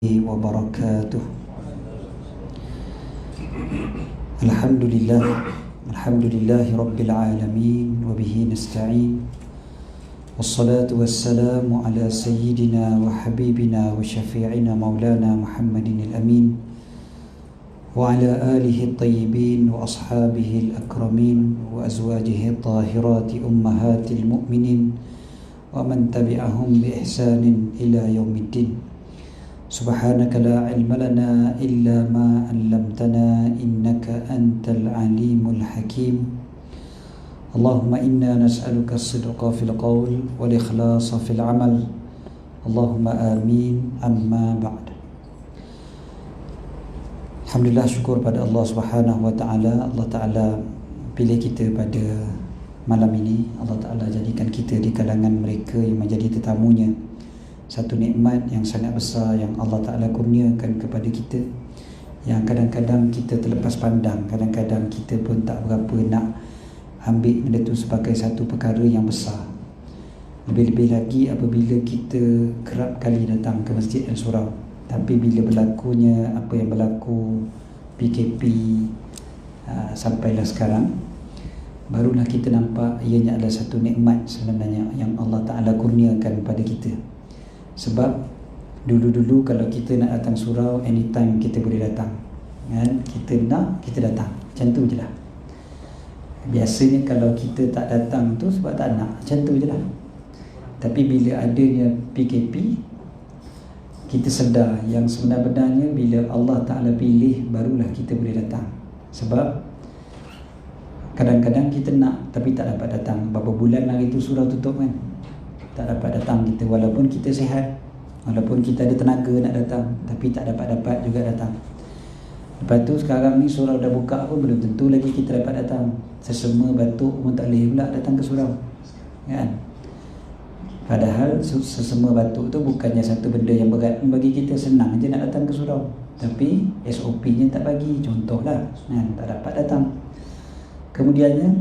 وبركاته. الحمد لله رب العالمين وبه نستعين والصلاة والسلام على سيدنا وحبيبنا وشفيعنا مولانا محمد الأمين وعلى آله الطيبين وأصحابه الأكرمين وأزواجه الطاهرات أمهات المؤمنين ومن تبعهم بإحسان إلى يوم الدين. سبحانك لا علم لنا إلا ما علمتنا إنك أنت العليم الحكيم. اللهم إنا نسألك الصدق في القول والإخلاص في العمل. اللهم آمين. أما بعد. Alhamdulillah, syukur pada Allah Subhanahu wa taala. Allah Taala pilih kita pada malam ini. Allah Taala jadikan kita di kalangan mereka yang menjadi tetamunya. Satu nikmat yang sangat besar yang Allah Ta'ala kurniakan kepada kita, yang kadang-kadang kita terlepas pandang, kadang-kadang kita pun tak berapa nak ambil benda tu sebagai satu perkara yang besar. Lebih-lebih lagi apabila kita kerap kali datang ke Masjid Al-Surau. Tapi bila berlakunya apa yang berlaku, PKP sampailah sekarang, barulah kita nampak ianya adalah satu nikmat sebenarnya yang Allah Ta'ala kurniakan pada kita. Sebab dulu-dulu kalau kita nak datang surau, anytime kita boleh datang, kan? Kita nak, kita datang, macam tu je lah. Biasanya kalau kita tak datang tu sebab tak nak, macam tu je lah. Tapi bila adanya PKP, kita sedar yang sebenarnya bila Allah Ta'ala pilih, barulah kita boleh datang. Sebab kadang-kadang kita nak tapi tak dapat datang. Berapa bulan hari tu surau tutup kan, tak dapat datang kita, walaupun kita sihat, walaupun kita ada tenaga nak datang, tapi tak dapat juga datang. Lepas tu sekarang ni surau dah buka pun belum tentu lagi kita dapat datang. Sesama batuk pun tak boleh pula datang ke surau, kan? Padahal sesama batuk tu bukannya satu benda yang berat bagi kita, senang je nak datang ke surau. Tapi SOP-nya tak bagi, contohlah, kan? Tak dapat datang. Kemudiannya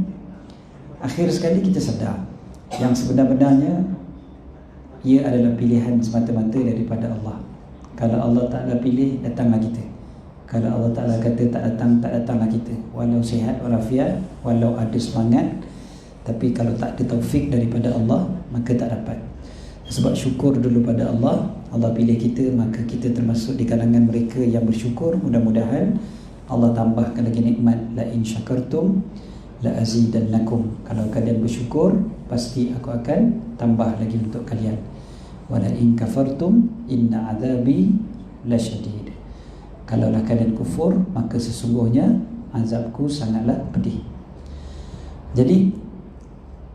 akhir sekali kita sedar yang sebenar-benarnya ia adalah pilihan semata-mata daripada Allah. Kalau Allah Ta'ala pilih, datanglah kita. Kalau Allah Ta'ala kata tak datang, tak datanglah kita. Walau sihat walafiat, walau ada semangat, tapi kalau tak ada taufik daripada Allah, maka tak dapat. Sebab syukur dulu pada Allah. Allah pilih kita, maka kita termasuk di kalangan mereka yang bersyukur. Mudah-mudahan Allah tambahkan lagi nikmat. La in syakartum la azidannakum. Kalau kalian bersyukur, pasti aku akan tambah lagi untuk kalian. Wala in kafartum inna azabi lasyadid. Kalaulah kalian kufur, maka sesungguhnya azabku sangatlah pedih. Jadi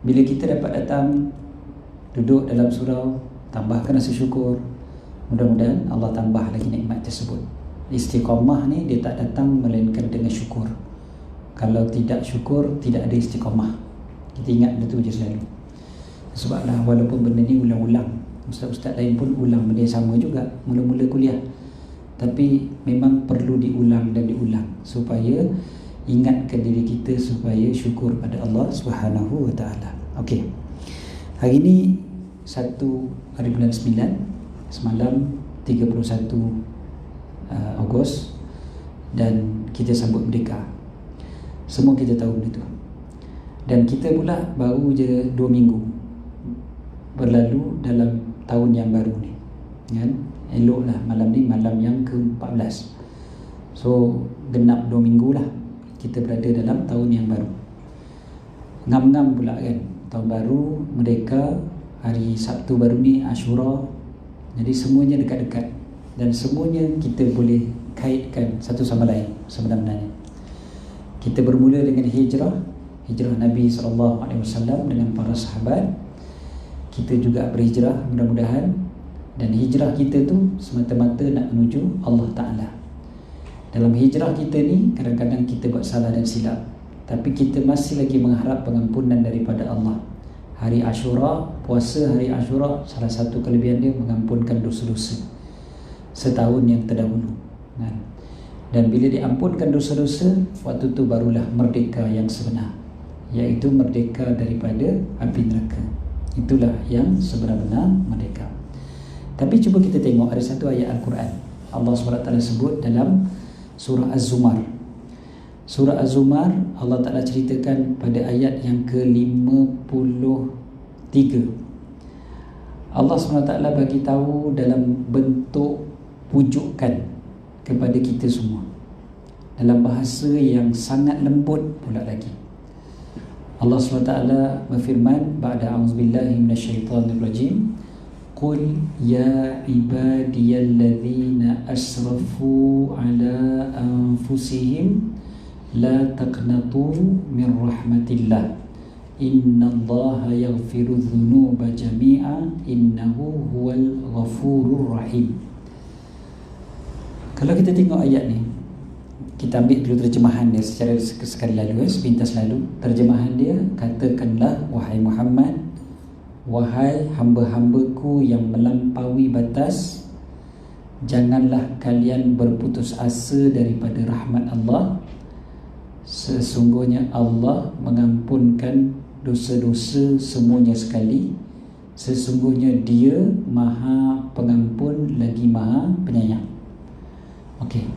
bila kita dapat datang duduk dalam surau, tambahkan rasa syukur. Mudah-mudahan Allah tambah lagi nikmat tersebut. Istiqamah ni dia tak datang melainkan dengan syukur. Kalau tidak syukur, tidak ada istiqamah. Kita ingat benda tu je selalu. Sebablah walaupun benda ni ulang-ulang, ustaz-ustaz lain pun ulang benda yang sama juga mula-mula kuliah, tapi memang perlu diulang dan diulang supaya ingatkan diri kita supaya syukur pada Allah Subhanahu wa taala. Okey. Hari ni 1 hari bulan 9, semalam 31 Ogos, dan kita sambut merdeka. Semua kita tahu benda tu. Dan kita pula baru je 2 minggu berlalu dalam tahun yang baru ni, kan? Eloklah malam ni malam yang ke-14. So genap 2 minggu lah kita berada dalam tahun yang baru. Ngam-ngam pula kan, tahun baru, merdeka, hari Sabtu baru ni Ashura. Jadi semuanya dekat-dekat dan semuanya kita boleh kaitkan satu sama lain sebenarnya. Kita bermula dengan hijrah Nabi SAW dengan para sahabat. Kita juga berhijrah mudah-mudahan, dan hijrah kita tu semata-mata nak menuju Allah Ta'ala. Dalam hijrah kita ni kadang-kadang kita buat salah dan silap, tapi kita masih lagi mengharap pengampunan daripada Allah. Hari Ashura, puasa hari Ashura, salah satu kelebihan dia mengampunkan dosa-dosa setahun yang terdahulu, kan? Dan bila diampunkan dosa-dosa, waktu tu barulah merdeka yang sebenar, iaitu merdeka daripada api neraka. Itulah yang sebenar-benar merdeka. Tapi cuba kita tengok ada satu ayat Al-Quran Allah SWT sebut dalam surah Az-Zumar. Surah Az-Zumar Allah Ta'ala ceritakan pada ayat yang ke-53. Allah SWT bagi tahu dalam bentuk pujukan kepada kita semua, dalam bahasa yang sangat lembut pula lagi. Allah SWT berfirman, ba'da a'udzubillahi minasyaitonirrajim, qul ya ibadiyalladzina asrafu ala anfusihim la taqnatu min rahmatillah innallaha yaghfiru dzunuba jami'a innahu huwal ghafurur rahim. Kalau kita tengok ayat ni, kita ambil dulu terjemahan dia secara sekali lalu, sepintas lalu. Terjemahan dia, katakanlah wahai Muhammad, wahai hamba-hambaku yang melampaui batas, janganlah kalian berputus asa daripada rahmat Allah. Sesungguhnya Allah mengampunkan dosa-dosa semuanya sekali. Sesungguhnya Dia Maha Pengampun lagi Maha Penyayang. Okey,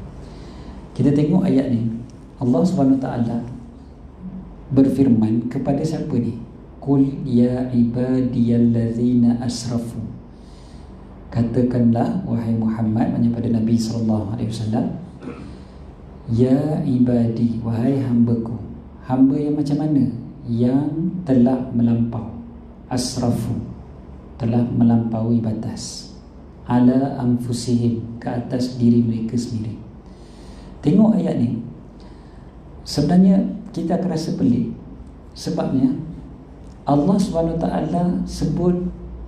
kita tengok ayat ni. Allah SWT berfirman kepada siapa ni? Qul ya ibadiyallazina asrafu. Katakanlah wahai Muhammad, maksudnya pada Nabi SAW, ya ibadi, wahai hambaku. Hamba yang macam mana? Yang telah melampau. Asrafu, telah melampaui batas. Ala anfusihim, ke atas diri mereka sendiri. Tengok ayat ni, sebenarnya kita akan rasa pelik. Sebabnya Allah SWT sebut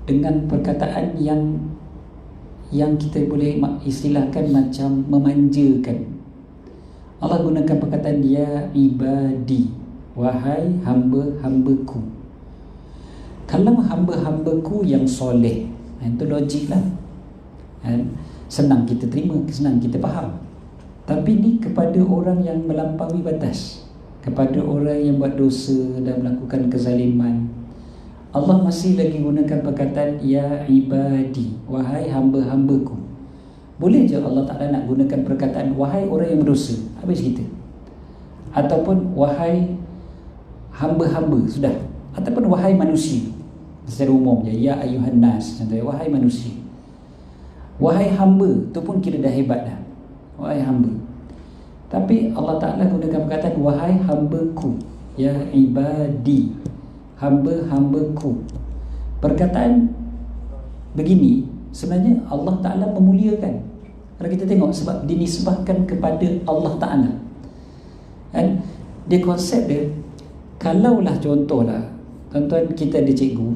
dengan perkataan yang kita boleh istilahkan macam memanjakan. Allah gunakan perkataan ya ibadi, wahai hamba-hambaku. Kalau hamba-hambaku yang soleh, itu logik lah, senang kita terima, senang kita faham. Tapi ni kepada orang yang melampaui batas, kepada orang yang buat dosa dan melakukan kezaliman, Allah masih lagi gunakan perkataan ya ibadi, wahai hamba-hambaku. Boleh je Allah Ta'ala nak gunakan perkataan wahai orang yang berdosa, habis kita. Ataupun wahai hamba-hamba, sudah. Ataupun wahai manusia, secara umum je, ya ayuhan nas, contohnya wahai manusia. Wahai hamba, tu pun kira dah hebat dah, wahai hamba. Tapi Allah Ta'ala gunakan perkataan wahai hambaku, ya ibadi, hamba-hambaku. Perkataan begini sebenarnya Allah Ta'ala memuliakan. Kalau kita tengok, sebab dinisbahkan kepada Allah Ta'ala, kan? Dia konsep dia, kalaulah contohlah tuan-tuan, kita ada cikgu,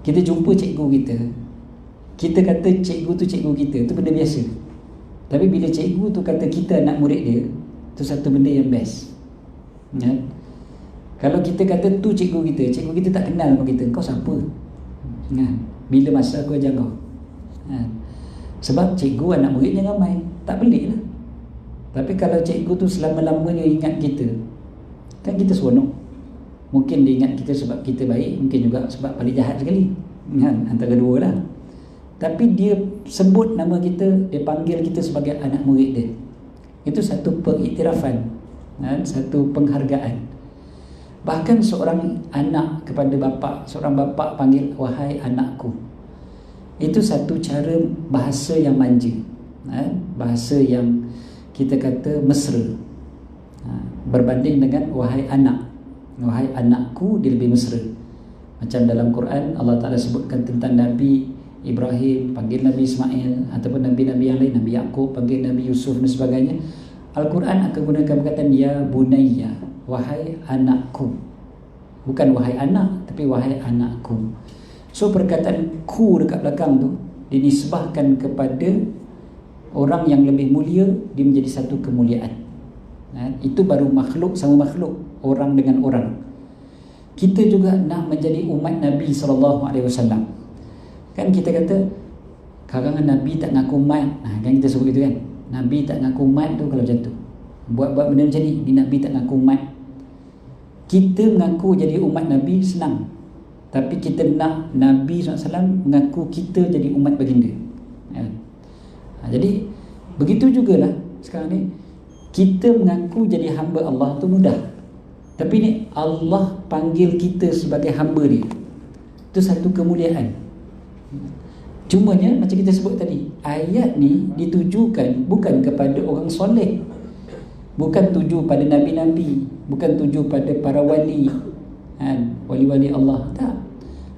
kita jumpa cikgu kita kata cikgu tu cikgu kita, tu benda biasa. Tapi bila cikgu tu kata kita anak murid dia, tu satu benda yang best, kan? Kalau kita kata tu cikgu kita tak kenal pun kita, kau siapa? Kan? Bila masa aku ajar kau? Kan? Sebab cikgu anak muridnya ramai, tak pelik lah. Tapi kalau cikgu tu selama-lamanya ingat kita, kan kita seronok. Mungkin dia ingat kita sebab kita baik, mungkin juga sebab paling jahat sekali, kan? Antara dua lah. Tapi dia sebut nama kita, dia panggil kita sebagai anak murid dia. Itu satu pengiktirafan, kan? Satu penghargaan. Bahkan seorang anak kepada bapa, seorang bapa panggil wahai anakku, itu satu cara bahasa yang manja, bahasa yang kita kata mesra, berbanding dengan wahai anak. Wahai anakku, dia lebih mesra. Macam dalam Quran Allah Ta'ala sebutkan tentang Nabi Ibrahim panggil Nabi Ismail, ataupun Nabi-Nabi yang lain, Nabi Yaqub panggil Nabi Yusuf dan sebagainya. Al-Quran akan gunakan perkataan ya bunayya, wahai anakku. Bukan wahai anak, tapi wahai anakku. So perkataan ku dekat belakang tu dinisbahkan kepada orang yang lebih mulia, dia menjadi satu kemuliaan. Itu baru makhluk sama makhluk, orang dengan orang. Kita juga nak menjadi umat Nabi SAW. Kan kita kata karangan Nabi tak ngaku mat, kan kita sebut itu kan. Nabi tak ngaku mat tu kalau macam tu, buat benda macam ni Nabi tak ngaku mat. Kita mengaku jadi umat Nabi senang, tapi kita nak Nabi SAW mengaku kita jadi umat baginda. Jadi begitu jugalah sekarang ni, kita mengaku jadi hamba Allah tu mudah, tapi ni Allah panggil kita sebagai hamba dia, itu satu kemuliaan. Cumanya macam kita sebut tadi, ayat ni ditujukan bukan kepada orang soleh, bukan tuju pada nabi-nabi, bukan tuju pada para wali, wali-wali Allah. Tak.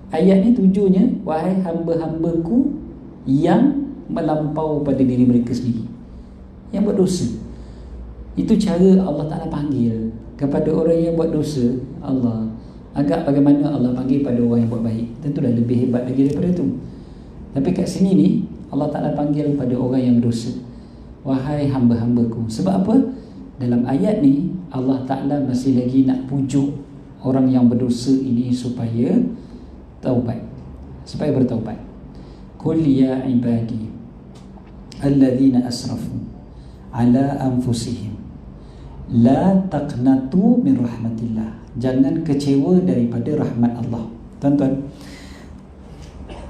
Ayat ni tujunya, wahai hamba-hambaku yang melampau pada diri mereka sendiri, yang buat dosa. Itu cara Allah Ta'ala panggil kepada orang yang buat dosa. Allah agak bagaimana Allah panggil pada orang yang buat baik, tentulah lebih hebat lagi daripada itu. Tapi kat sini ni Allah Ta'ala panggil pada orang yang berdosa, wahai hamba-hambaku. Sebab apa? Dalam ayat ni Allah Ta'ala masih lagi nak pujuk orang yang berdosa ini supaya taubat, supaya bertaubat. Qul ya ibadi alladzina asrafu ala anfusihim la taqnatu min rahmatillah. Jangan kecewa daripada rahmat Allah. Tuan-tuan,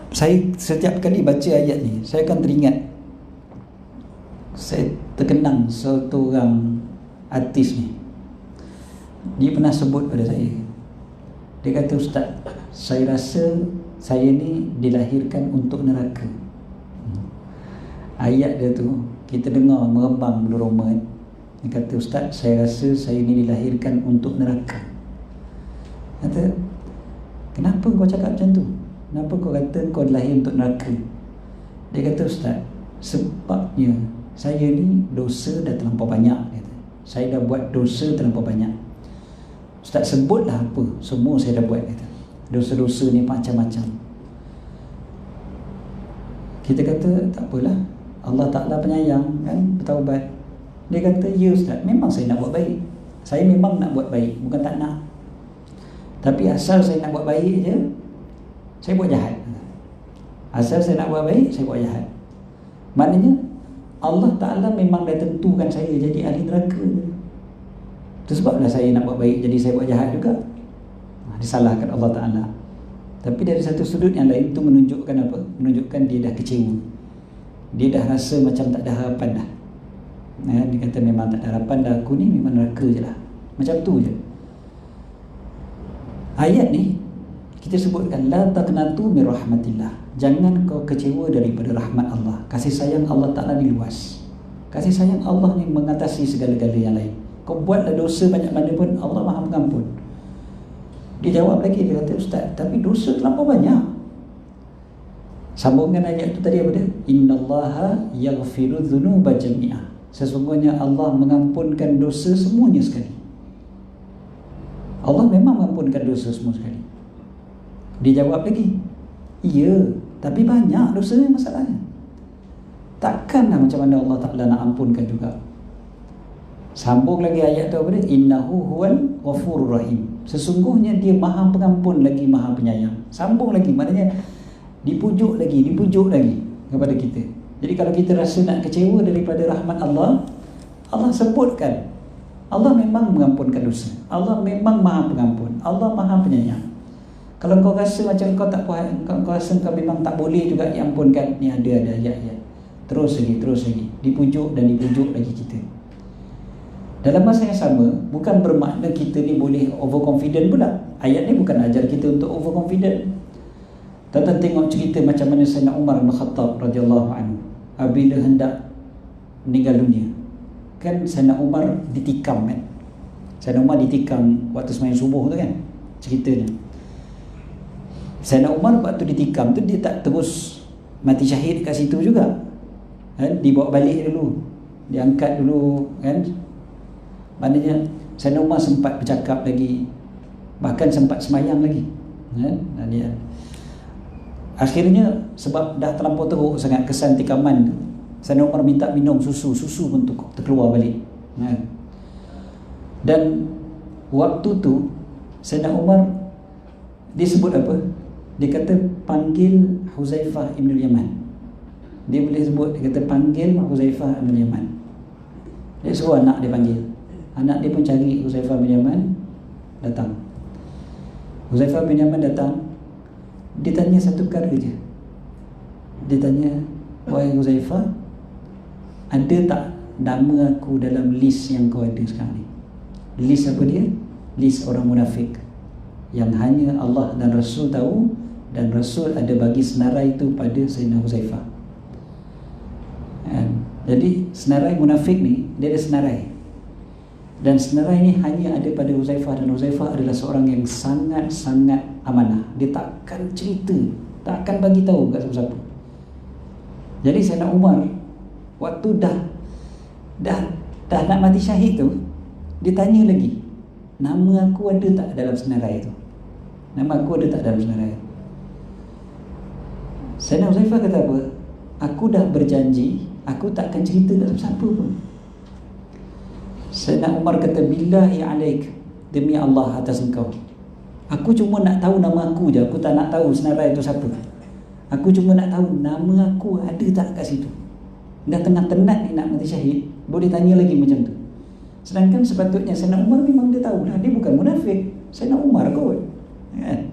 saya setiap kali baca ayat ni, saya akan teringat, saya terkenang satu orang artis ni. Dia pernah sebut pada saya, dia kata, Ustaz, saya rasa saya ni dilahirkan untuk neraka. Ayat dia tu kita dengar merembang bulu roma. Dia kata, Ustaz, saya rasa saya ni dilahirkan untuk neraka. Kata, kenapa kau cakap macam tu? Kenapa kau kata kau dilahir untuk neraka? Dia kata, Ustaz, sebabnya saya ni dosa dah terlampau banyak. Kata, saya dah buat dosa terlampau banyak. Ustaz, sebutlah apa semua saya dah buat. Kata, dosa-dosa ni macam-macam. Kita kata, tak apalah, Allah Ta'ala penyayang kan, bertaubat. Dia kata, ya Ustaz, memang saya nak buat baik. Saya memang nak buat baik, bukan tak nak. Tapi asal saya nak buat baik je, saya buat jahat. Asal saya nak buat baik, saya buat jahat. Maknanya Allah Ta'ala memang dah tentukan saya jadi ahli neraka. Itu sebablah saya nak buat baik, jadi saya buat jahat juga. Disalahkan Allah Ta'ala. Tapi dari satu sudut yang lain, itu menunjukkan apa? Menunjukkan dia dah kecewa. Dia dah rasa macam tak ada harapan dah. Dia kata, memang tak ada harapan dah, aku ni memang neraka je lah. Macam tu je. Ayat ni kita sebutkan, la taqnatu min rahmatillah. Jangan kau kecewa daripada rahmat Allah. Kasih sayang Allah Ta'ala ni luas. Kasih sayang Allah ni mengatasi segala-gala yang lain. Kau buatlah dosa banyak mana pun, Allah Maha Pengampun. Dia jawab lagi, dia kata, Ustaz, tapi dosa terlampau banyak. Sambungan ayat tu tadi apa dia? Innallaha yaghfiru dzunuba jami'ah. Sesungguhnya Allah mengampunkan dosa semuanya sekali. Allah memang mengampunkan dosa semua sekali. Dia jawab lagi, iya, tapi banyak dosanya masalahnya. Takkanlah macam mana Allah Ta'ala nak ampunkan juga. Sambung lagi ayat tu apa dia? Innahu huwal ghafurur rahim. Sesungguhnya dia Maha Pengampun lagi Maha Penyayang. Sambung lagi, maknanya dipujuk lagi kepada kita. Jadi kalau kita rasa nak kecewa daripada rahmat Allah, Allah sebutkan Allah memang mengampunkan dosa. Allah memang Maha Pengampun. Allah Maha Penyayang. Kalau kau rasa macam kau tak puas, kau rasa kau memang tak boleh juga diampunkan, ni ada ayat-ayat. Terus lagi dipujuk dan dipujuk lagi kita. Dalam masa yang sama, bukan bermakna kita ni boleh overconfident pula. Ayat ni bukan ajar kita untuk overconfident. Tuan-tuan tengok cerita macam mana Sayyidina Umar bin Khattab radhiyallahu anhu apabila hendak meninggal dunia. Kan Sayyidina Umar ditikam kan. Sayyidina Umar ditikam waktu sembahyang subuh tu kan, ceritanya. Sayyidina Umar waktu ditikam tu, dia tak terus mati syahid kat situ juga kan, dibawa balik dulu, diangkat dulu kan. Maknanya Sayyidina Umar sempat bercakap lagi, bahkan sempat semayang lagi kan. Dia akhirnya sebab dah terlampau teruk sangat kesan tikaman, Sayyidina Umar minta minum susu pun terkeluar balik kan. Dan waktu tu Sayyidina Umar dia sebut apa? Dia kata panggil Huzaifah ibn Yaman. Dia boleh sebut, dia kata panggil Huzaifah ibn Yaman. Dia suruh anak dia panggil. Anak dia pun cari Huzaifah bin Yaman, datang. Huzaifah bin Yaman datang. Dia tanya satu perkara je. Dia tanya, wahai Huzaifah, ada tak nama aku dalam list yang kau ada sekarang ni? List apa dia? List orang munafik yang hanya Allah dan Rasul tahu, dan Rasul ada bagi senarai itu pada Sayyidina Huzaifah. Jadi senarai munafik ni, dia ada senarai, dan senarai ni hanya ada pada Huzaifah, dan Huzaifah adalah seorang yang sangat-sangat amanah. Dia takkan cerita, takkan bagi tahu kat siapa-siapa. Jadi Sayyidina Umar waktu dah nak mati syahid tu, dia tanya lagi, nama aku ada tak dalam senarai tu? Nama aku ada tak dalam senarai? Sayyidina Huzaifah kata apa? Aku dah berjanji, aku tak akan cerita kat siapa pun. Sayyidina Umar kata, billahi alaik, demi Allah atas engkau, aku cuma nak tahu nama aku je, aku tak nak tahu senarai itu siapa. Aku cuma nak tahu nama aku ada tak kat situ. Dah tengah tenat ni nak mati syahid, boleh tanya lagi macam tu. Sedangkan sepatutnya Sayyidina Umar memang dia tahu lah, dia bukan munafik. Sayyidina Umar kot, kan?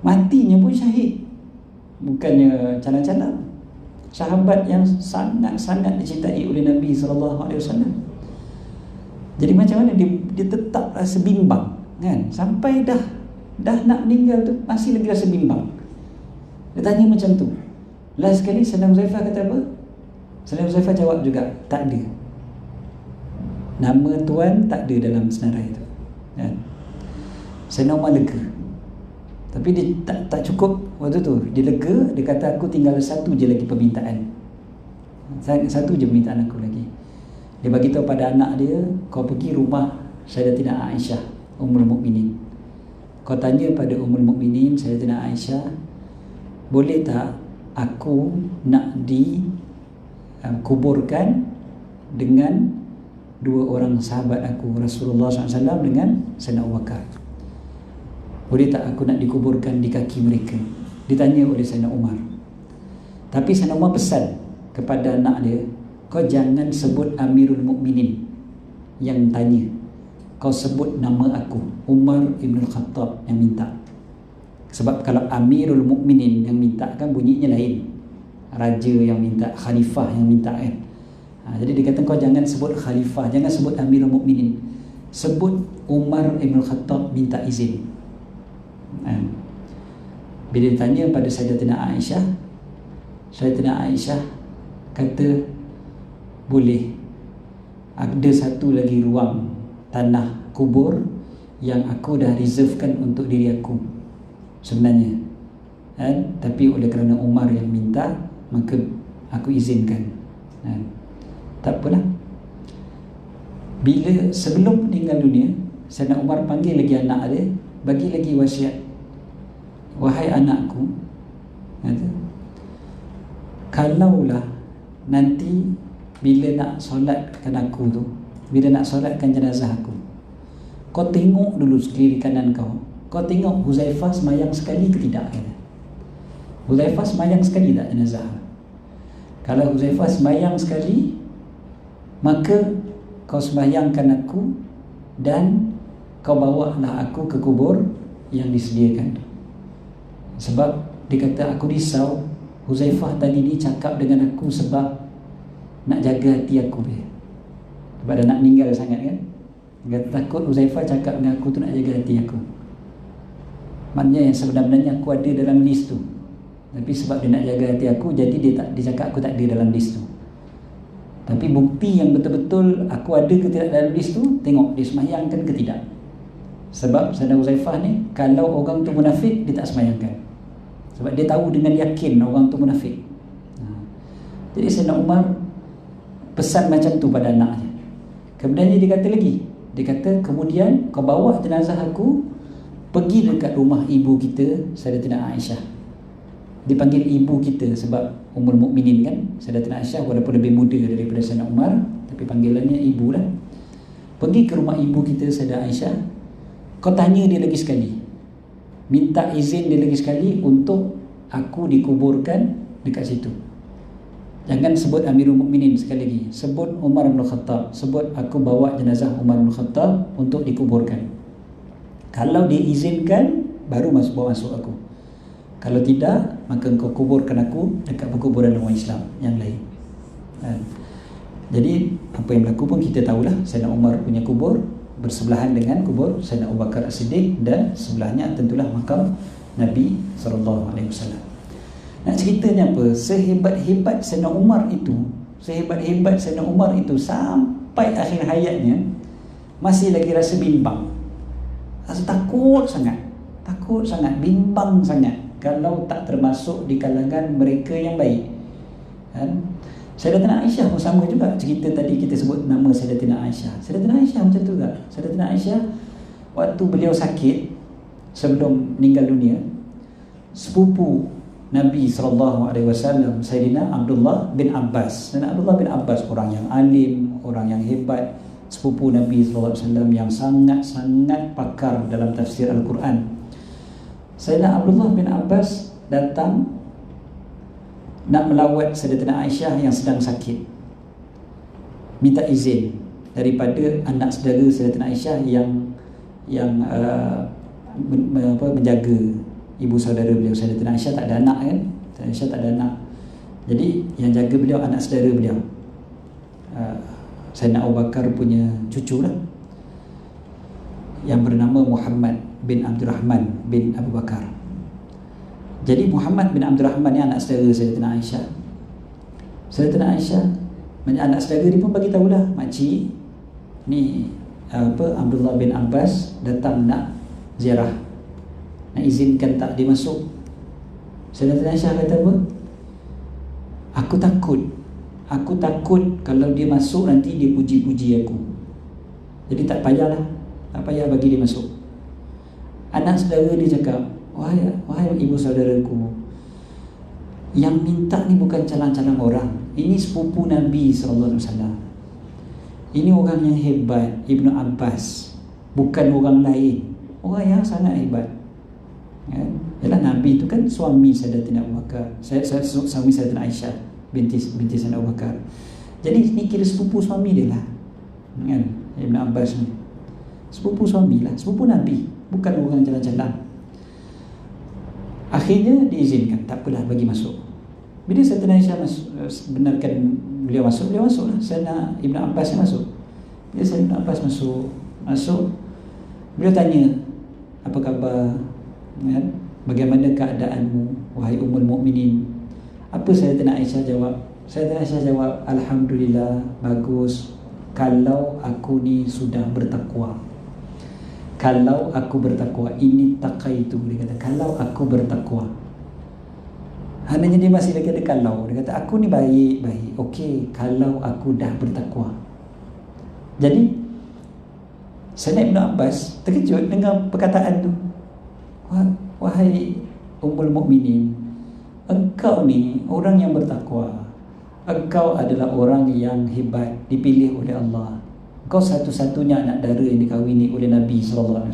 Matinya pun syahid, bukannya calang-calang. Sahabat yang sangat-sangat dicintai oleh Nabi SAW. Jadi macam mana dia tetap rasa bimbang, kan? Sampai dah nak meninggal tu masih lagi rasa bimbang. Dia tanya macam tu. Last sekali Sayyidina Huzaifah kata apa? Sayyidina Huzaifah jawab juga, tak ada. Nama tuan tak ada dalam senarai itu, kan? Sayyidina Umar lega. Tapi dia tak cukup waktu tu. Dia lega, dia kata aku tinggal satu je lagi permintaan. Satu je permintaan aku lagi. Dia bagi tahu pada anak dia, kau pergi rumah Sayyidatina Aisyah Ummul Mukminin. Kau tanya pada Ummul Mukminin Sayyidatina Aisyah, boleh tak aku nak dikuburkan dengan dua orang sahabat aku, Rasulullah SAW dengan Sayyidina Abu Bakar? Boleh tak aku nak dikuburkan di kaki mereka? Ditanya oleh Sayyidina Umar. Tapi Sayyidina Umar pesan kepada anak dia, kau jangan sebut Amirul Mukminin yang tanya, kau sebut nama aku, Umar Ibn Khattab yang minta. Sebab kalau Amirul Mukminin yang minta kan bunyinya lain, raja yang minta, khalifah yang minta, kan? Jadi dia kata kau jangan sebut khalifah, jangan sebut Amirul Mukminin, sebut Umar Ibn Khattab minta izin. Bila ditanya pada Sayyidatina Aisyah, Sayyidatina Aisyah kata, boleh, ada satu lagi ruang tanah kubur yang aku dah reservekan untuk diri aku sebenarnya, kan? Tapi oleh kerana Umar yang minta, maka aku izinkan, kan? Tak apalah. Bila sebelum meninggal dunia, Sayyidina Umar panggil lagi anak dia, bagi lagi wasiat. Wahai anakku, kata, kalaulah nanti bila nak solatkan aku tu, bila nak solatkan jenazah aku, kau tengok dulu sekeliling kanan kau, kau tengok Huzaifah semayang sekali ke tidak, kata. Huzaifah semayang sekali tak jenazah? Kalau Huzaifah semayang sekali, maka kau semayangkan aku dan kau bawalah aku ke kubur yang disediakan. Sebab dia kata, aku risau Huzaifah tadi ni cakap dengan aku sebab nak jaga hati aku dia. Sebab dah nak meninggal sangat, kan? Dia kata takut Huzaifah cakap dengan aku tu nak jaga hati aku. Maknanya yang sebenarnya aku ada dalam list tu, tapi sebab dia nak jaga hati aku, jadi dia cakap aku tak ada dalam list tu. Tapi bukti yang betul-betul aku ada ke tidak dalam list tu, tengok dia semayangkan ke tidak. Sebab Sayyidina Huzaifah ni, kalau orang tu munafik, dia tak semayangkan. Sebab dia tahu dengan yakin orang tu munafik. Jadi Sayyidina Umar pesan macam tu pada anaknya. Kemudian dia kata lagi, dia kata, kemudian kau bawa jenazah aku pergi dekat rumah ibu kita, Sayyidatina Aisyah. Dipanggil ibu kita sebab Ummul Mukminin, kan? Sayyidatina Aisyah walaupun lebih muda daripada Sayyidina Umar, tapi panggilannya ibu lah. Pergi ke rumah ibu kita, Sayyidatina Aisyah, kau tanya dia lagi sekali, minta izin dia lagi sekali untuk aku dikuburkan dekat situ. Jangan sebut Amirul Mukminin sekali lagi, sebut Umar bin Khattab, sebut aku bawa jenazah Umar bin Khattab untuk dikuburkan. Kalau dia izinkan, baru bawa masuk aku. Kalau tidak, maka engkau kuburkan aku dekat perkuburan orang Islam yang lain. Jadi apa yang berlaku pun kita tahulah. Sayyidina Umar punya kubur bersebelahan dengan kubur Sayyidina Abu Bakar As-Siddiq, dan sebelahnya tentulah makam Nabi SAW. Nak ceritanya apa? Sehebat-hebat Sayyidina Umar itu, sampai akhir hayatnya masih lagi rasa bimbang, rasa takut sangat, bimbang sangat kalau tak termasuk di kalangan mereka yang baik, kan? Sayyidatina Aisyah pun sama juga. Cerita tadi kita sebut nama Sayyidatina Aisyah. Sayyidatina Aisyah macam tu juga. Sayyidatina Aisyah waktu beliau sakit sebelum meninggal dunia, sepupu Nabi SAW, Sayyidina Abdullah bin Abbas. Dan Abdullah bin Abbas orang yang alim, orang yang hebat, sepupu Nabi SAW yang sangat-sangat pakar dalam tafsir Al-Quran. Sayyidina Abdullah bin Abbas datang nak melawat Sayyidatina Aisyah yang sedang sakit, minta izin daripada anak saudara Sayyidatina Aisyah yang menjaga ibu saudara beliau. Sayyidatina Aisyah tak ada anak, kan? Aisyah tak ada anak, jadi yang jaga beliau anak saudara beliau, Sayyidina Abu Bakar punya cucu lah, yang bernama Muhammad bin Abdurrahman bin Abu Bakar. Jadi Muhammad bin Abdurrahman ni anak saudara Sayyidatina Aisyah. Sayyidatina Aisyah, anak saudara dia pun bagi tahulah, makcik ni Abdullah bin Abbas datang nak ziarah, nak izinkan tak dia masuk. Sayyidatina Aisyah kata apa? Aku takut kalau dia masuk nanti dia puji-puji aku. Jadi tak payah bagi dia masuk. Anak saudara dia cakap, Wahai ibu saudaraku, yang minta ni bukan calang-calang orang. Ini sepupu Nabi SAW. Ini orang yang hebat, Ibnu Abbas, bukan orang lain, orang yang sangat hebat, kan? Yalah, Nabi itu kan suami Sayyidatina Abu Bakar, suami Sayyidatina Aisyah binti Sayyidina Abu Bakar. Jadi ini kira sepupu suami dia lah, kan? Ibnu Abbas ni sepupu suami lah, sepupu Nabi, bukan orang calang-calang. Akhirnya diizinkan, tak apalah, bagi masuk. Bila Sayyidatina Aisyah benarkan beliau masuklah. Sayyidina Ibnu Abbas masuk. Bila Sayyidina Abbas masuk, beliau tanya, apa khabar, kan? Bagaimana keadaanmu, wahai Ummul Mukminin? Apa Sayyidatina Aisyah jawab? Sayyidatina Aisyah jawab, Alhamdulillah, bagus, kalau aku ni sudah bertakwa. Kalau aku bertakwa, ini taqaitu, dia kata, kalau aku bertakwa. Hanya dia masih lagi ada kalau. Dia kata, aku ni baik. Okey, kalau aku dah bertakwa. Jadi Sayyidina Ibn Abbas terkejut dengan perkataan tu. Wahai Ummul Mukminin, engkau ni orang yang bertakwa. Engkau adalah orang yang hebat, dipilih oleh Allah. Engkau satu-satunya anak dara yang dikahwini oleh Nabi SAW.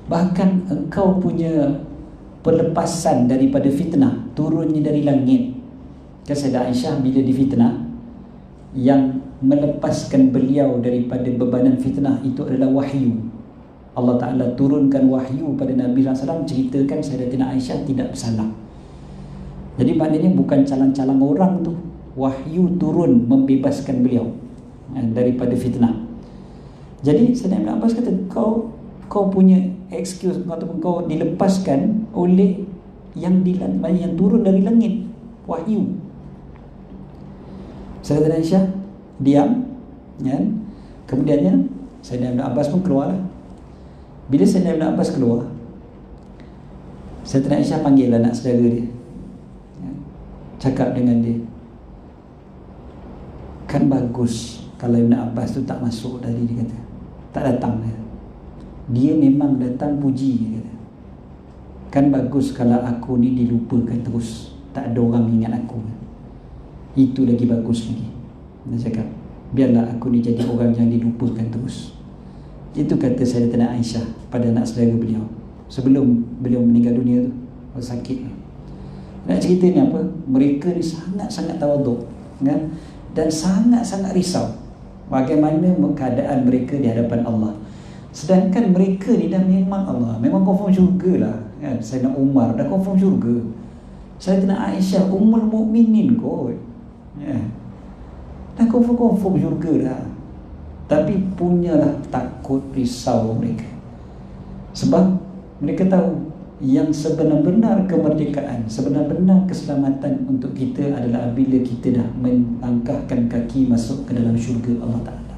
Bahkan engkau punya pelepasan daripada fitnah, turunnya dari langit. Kan Sayyidah Aisyah bila difitnah, yang melepaskan beliau daripada bebanan fitnah itu adalah wahyu. Allah Ta'ala turunkan wahyu pada Nabi SAW, ceritakan Sayyidatina Aisyah tidak bersalah. Jadi maknanya bukan calang-calang orang tu, wahyu turun membebaskan beliau daripada fitnah. Jadi Sayyidina Ibn Abbas kata, kau punya excuse ataupun kau dilepaskan oleh yang turun dari langit, wahyu. Sayyidatina Aisyah diam, kan? Kemudiannya Sayyidina Ibn Abbas pun keluarlah. Bila Sayyidina Ibn Abbas keluar, Sayyidatina Aisyah panggil anak saudara dia, cakap dengan dia, kan bagus kalau Ibn Abbas tu tak masuk tadi, dia kata, tak datang dia memang datang puji, dia kata, kan bagus kalau aku ni dilupakan terus, tak ada orang ingat aku, itu lagi bagus lagi. Dia cakap, biarlah aku ni jadi orang yang dilupakan terus. Itu kata Sayyidatina Aisyah pada anak saudara beliau sebelum beliau meninggal dunia tu, sakit. Nak cerita ni apa? Mereka ni sangat-sangat tawaduk, kan? Dan sangat-sangat risau bagaimana keadaan mereka di hadapan Allah. Sedangkan mereka ni dah memang Allah, memang confirm syurga lah, kan? Sayyidina Umar dah confirm syurga, Sayyidatina Aisyah Ummul Mukminin kot, ya. dah confirm syurga dah. Tapi punyalah takut, risau mereka. Sebab mereka tahu yang sebenar-benar kemerdekaan, sebenar-benar keselamatan untuk kita adalah bila kita dah melangkahkan kaki masuk ke dalam syurga Allah Ta'ala.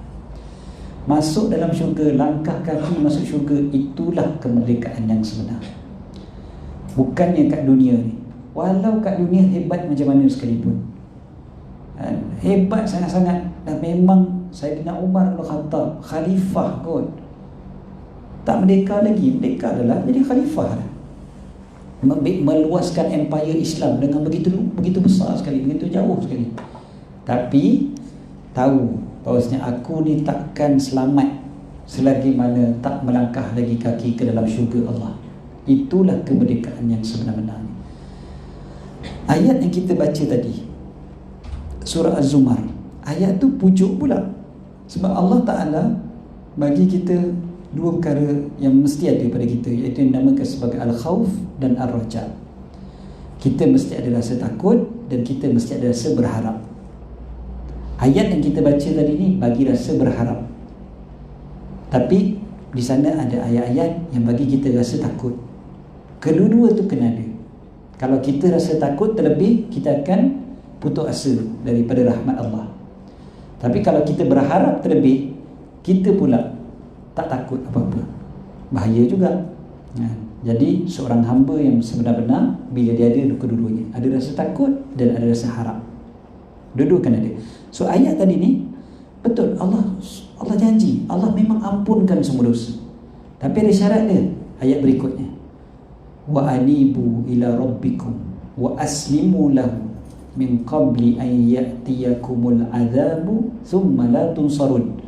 Masuk dalam syurga, langkah kaki masuk syurga, itulah kemerdekaan yang sebenar. Bukannya kat dunia ni. Walau kat dunia hebat macam mana sekalipun, hebat sangat-sangat, dan memang Sayyidina Umar Al-Khattab khalifah kot, tak merdeka lagi. Merdeka adalah jadi khalifah dah. Meluaskan empire Islam dengan begitu besar sekali, begitu jauh sekali. Tapi tahu bahawasanya aku ni takkan selamat selagi mana tak melangkah lagi kaki ke dalam syurga Allah. Itulah kemerdekaan yang sebenar-benarnya. Ayat yang kita baca tadi, surah Az-Zumar, ayat tu pujuk pula. Sebab Allah Ta'ala bagi kita dua perkara yang mesti ada pada kita, iaitu yang dinamakan sebagai Al-Khawf dan Ar-Raja. Kita mesti ada rasa takut dan kita mesti ada rasa berharap. Ayat yang kita baca tadi ni bagi rasa berharap, tapi di sana ada ayat-ayat yang bagi kita rasa takut. Kedua-dua tu kena ada. Kalau kita rasa takut terlebih, kita akan putus asa daripada rahmat Allah. Tapi kalau kita berharap terlebih, kita pula tak takut apa-apa. Bahaya juga. Jadi seorang hamba yang sebenar-benar, bila dia ada kedua-duanya, ada rasa takut dan ada rasa harap, dua-dua kan ada. So ayat tadi ni betul, Allah janji, Allah memang ampunkan semua dosa. Tapi ada syarat dia. Ayat berikutnya, wa anibu ila rabbikum wa aslimu lahu min qabli an ya'tiyakumul adzabu thumma la tunsarun.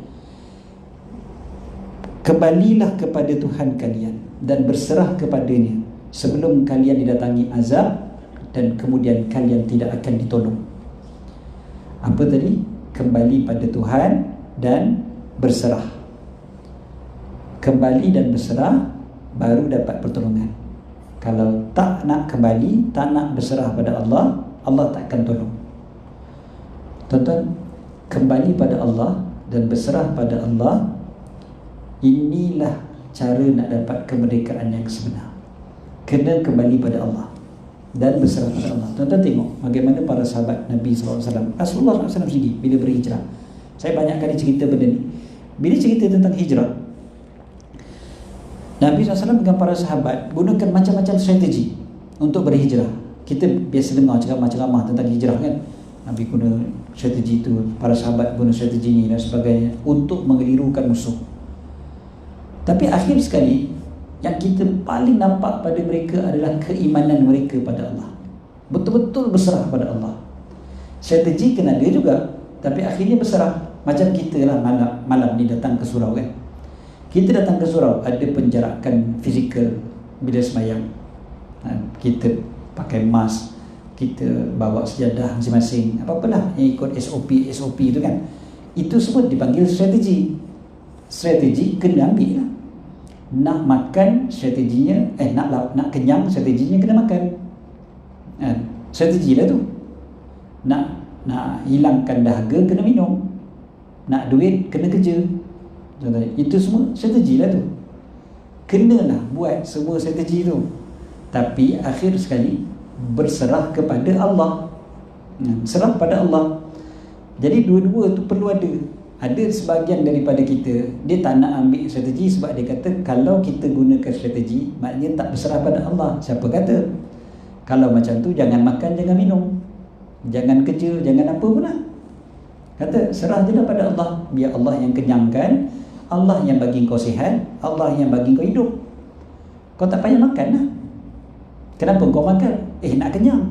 Kembalilah kepada Tuhan kalian dan berserah kepadanya sebelum kalian didatangi azab dan kemudian kalian tidak akan ditolong. Apa tadi? Kembali pada Tuhan dan berserah. Kembali dan berserah baru dapat pertolongan. Kalau tak nak kembali, tak nak berserah pada Allah, Allah tak akan tolong. Tuan-tuan, kembali pada Allah dan berserah pada Allah, inilah cara nak dapat kemerdekaan yang sebenar. Kena kembali pada Allah dan berserah pada Allah. Tuan-tuan tengok bagaimana para sahabat Nabi SAW, Rasulullah SAW sendiri bila berhijrah. Saya banyak kali cerita benda ni. Bila cerita tentang hijrah, Nabi SAW dengan para sahabat gunakan macam-macam strategi untuk berhijrah. Kita biasa dengar ceramah-ceramah tentang hijrah kan. Nabi guna strategi itu, para sahabat guna strategi ini dan sebagainya untuk mengelirukan musuh. Tapi akhir sekali, yang kita paling nampak pada mereka adalah keimanan mereka pada Allah. Betul-betul berserah pada Allah. Strategi kena ada juga, tapi akhirnya berserah. Macam kita lah malam ni datang ke surau kan. Kita datang ke surau, ada penjarakan fizikal bila semayang. Kita pakai mask, kita bawa sejadah masing-masing, apa-apalah yang ikut SOP itu kan. Itu semua dipanggil strategi. Strategi kena ambil lah. Nak makan strateginya, nak kenyang strateginya kena makan. Strategi lah tu. Nak hilangkan dahaga kena minum. Nak duit kena kerja. Itu semua strategi lah tu. Kenalah buat semua strategi tu. Tapi akhir sekali berserah kepada Allah. Serah pada Allah. Jadi dua-dua tu perlu ada. Ada sebahagian daripada kita, dia tak nak ambil strategi sebab dia kata kalau kita gunakan strategi, maknanya tak berserah pada Allah. Siapa kata? Kalau macam tu jangan makan, jangan minum, jangan kerja, jangan apa pun lah. Kata serah je lah pada Allah. Biar Allah yang kenyangkan, Allah yang bagi kau sihat, Allah yang bagi kau hidup. Kau tak payah makan lah. Kenapa kau makan? Nak kenyang.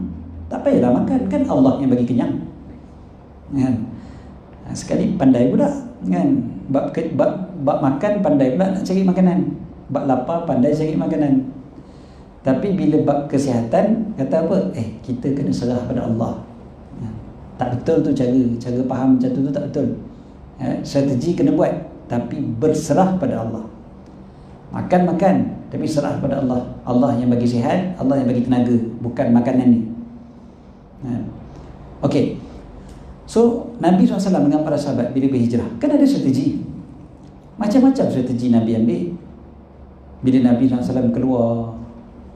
Tak payahlah makan, kan Allah yang bagi kenyang. Sekali pandai pula kan, bab makan pandai pula nak cari makanan, bab lapar pandai cari makanan. Tapi bila bab kesihatan kata apa? Kita kena serah pada Allah. Tak betul tu cara faham macam tu tak betul. Strategi kena buat tapi berserah pada Allah. Makan tapi serah pada Allah. Allah yang bagi sihat, Allah yang bagi tenaga, bukan makanan ni. Okey. So Nabi SAW dengan para sahabat bila berhijrah, kan ada strategi, macam-macam strategi Nabi ambil. Bila Nabi SAW keluar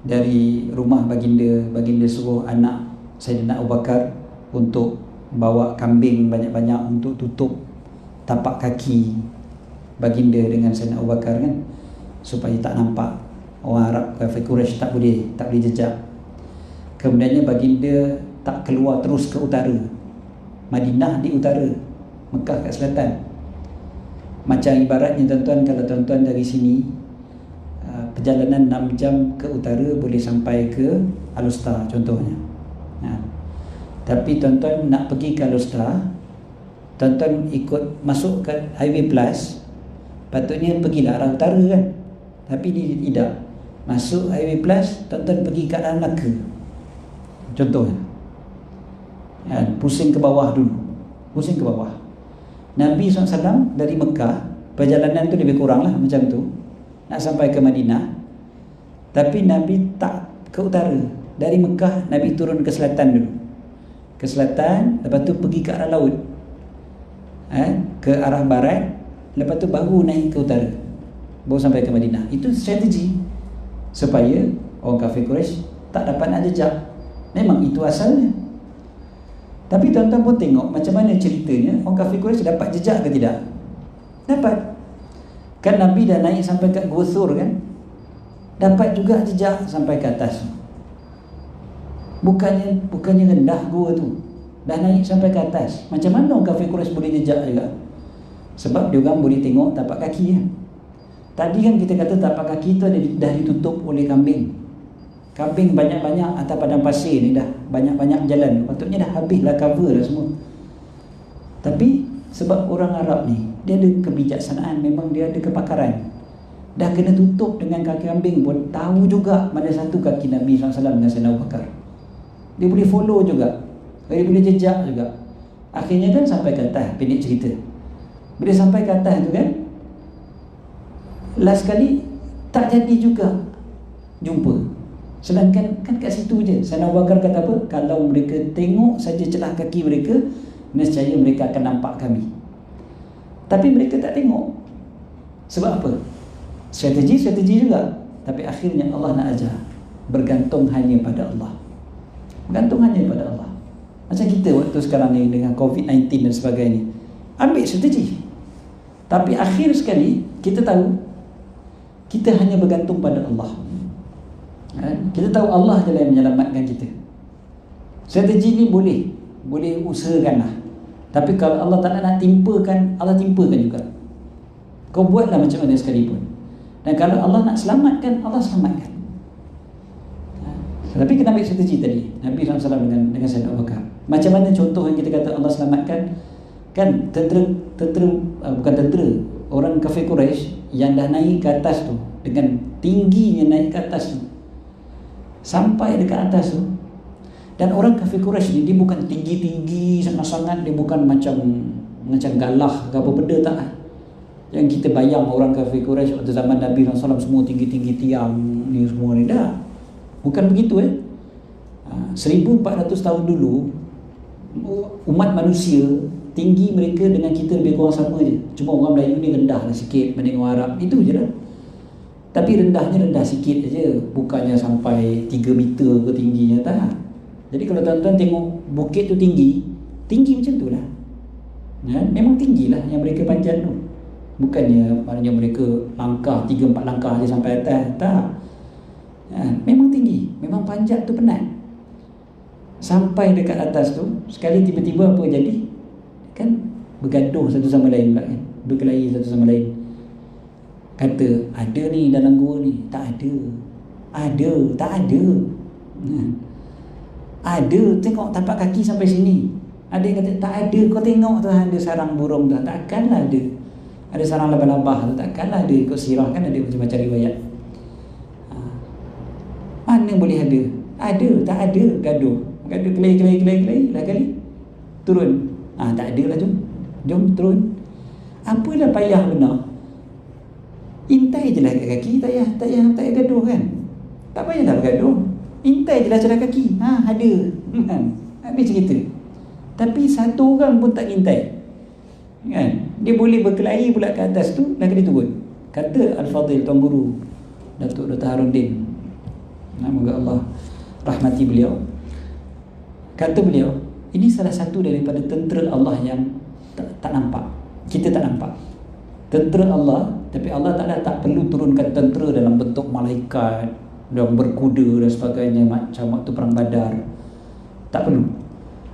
dari rumah baginda suruh anak Sayyidina Abu Bakar untuk bawa kambing banyak-banyak untuk tutup tapak kaki baginda dengan Sayyidina Abu Bakar kan, supaya tak nampak orang Arab kafir Quraisy tak boleh jejak. Kemudiannya baginda tak keluar terus ke utara, Madinah di utara, Mekah kat selatan. Macam ibaratnya tuan-tuan, kalau tuan-tuan dari sini perjalanan 6 jam ke utara boleh sampai ke Alustar contohnya. Tapi tuan-tuan nak pergi ke Alustar, tuan-tuan ikut masuk ke Highway Plus, patutnya pergilah arah utara kan. Tapi dia tidak. Masuk Highway Plus, tuan-tuan pergi ke arah Melaka contohnya. Pusing ke bawah dulu, pusing ke bawah. Nabi SAW dari Mekah, perjalanan tu lebih kurang lah macam tu, nak sampai ke Madinah. Tapi Nabi tak ke utara. Dari Mekah Nabi turun ke selatan dulu, ke selatan, lepas tu pergi ke arah laut, ke arah barat, lepas tu baru naik ke utara, baru sampai ke Madinah. Itu strategi supaya orang kafir Quraisy tak dapat nak jejak. Memang itu asalnya. Tapi tuan-tuan pun tengok macam mana ceritanya orang kafir Quraisy dapat jejak ke tidak? Dapat. Kan Nabi dah naik sampai kat Gua Thur kan, dapat juga jejak sampai ke atas. Bukannya rendah gua tu, dah naik sampai ke atas. Macam mana orang kafir Quraisy boleh jejak juga? Sebab dia orang boleh tengok tapak kaki kan. Tadi kan kita kata tapak kaki tu dah ditutup oleh kambing. Kambing banyak-banyak atas padang pasir ni, dah banyak-banyak jalan, patutnya dah habislah, cover dah semua. Tapi sebab orang Arab ni, dia ada kebijaksanaan, memang dia ada kepakaran. Dah kena tutup dengan kaki kambing pun tahu juga mana satu kaki Nabi SAW dengan Sayyidina Abu Bakar. Dia boleh follow juga, dia boleh jejak juga. Akhirnya kan sampai ke atas, pendek cerita. Bila sampai ke atas tu kan, last kali tak jadi juga jumpa. Sedangkan kan kat situ je Sayyidina Abu Bakar kata apa? Kalau mereka tengok saja celah kaki mereka, nescaya mereka akan nampak kami. Tapi mereka tak tengok. Sebab apa? Strategi juga. Tapi akhirnya Allah nak ajar, bergantung hanya pada Allah. Bergantung hanya pada Allah. Macam kita waktu sekarang ni dengan COVID-19 dan sebagainya, ambil strategi. Tapi akhir sekali kita tahu kita hanya bergantung pada Allah. Kita tahu Allah je yang menyelamatkan kita. Strategi ni boleh usahakan lah. Tapi kalau Allah tak nak timpakan, Allah timpakan juga. Kau buatlah macam mana sekalipun. Dan kalau Allah nak selamatkan, Allah selamatkan. Tapi kita ambil strategi tadi, Nabi SAW dengan Sayyidina Abu Bakar. Macam mana contoh yang kita kata Allah selamatkan? Kan bukan tentera, orang kafir Quraisy yang dah naik ke atas tu, dengan tingginya naik ke atas tu, sampai dekat atas tu. Dan orang kafir Quraisy ni, dia bukan tinggi-tinggi sangat-sangat, dia bukan macam galah ke apa benda, tak. Yang kita bayang orang kafir Quraisy waktu zaman Nabi SAW semua tinggi-tinggi tiang ni semua ni, dah. Bukan begitu 1400 tahun dulu, umat manusia tinggi mereka dengan kita lebih kurang sama je. Cuma orang Melayu ni rendah lah sikit berbanding orang Arab, itu je lah. Tapi rendahnya rendah sikit aja, bukannya sampai 3 meter ke tingginya, tak. Jadi kalau tuan-tuan tengok bukit tu tinggi macam tu lah. Memang tinggi lah yang mereka panjat tu. Bukannya maknanya mereka langkah 3-4 langkah je sampai atas, tak. Memang tinggi, memang panjat tu penat. Sampai dekat atas tu, sekali tiba-tiba apa jadi? Kan bergaduh satu sama lain pula kan, berkelahi satu sama lain. Kata, ada ni dalam gua ni. Tak ada. Tak ada. Ada, tengok tapak kaki sampai sini. Ada yang kata, tak ada. Kau tengok tu ada sarang burung tu, takkanlah ada. Ada sarang labah-labah tu, takkanlah ada. Ikut sirah kan ada macam-macam riwayat. Mana boleh ada? Ada, tak ada. Gaduh, kelai lah kali. Turun. Tak ada lah, jom turun. Apalah payah benar. Intai je lah kat kaki, tak payah gaduh kan. Tak payahlah bergaduh. Intai je lah celah kaki. Ada. Habis cerita. Tapi satu orang pun tak ngintai, kan? Dia boleh berkelahi pula ke atas tu, dan dia turun. Kata Al-Fadhil, Tuan Guru Datuk Dr. Harudin, semoga Allah rahmati beliau, kata beliau, ini salah satu daripada tentera Allah yang tak nampak. Kita tak nampak tentera Allah, tapi Allah Ta'ala tak perlu turunkan tentera dalam bentuk malaikat dan berkuda dan sebagainya macam waktu perang Badar. Tak perlu.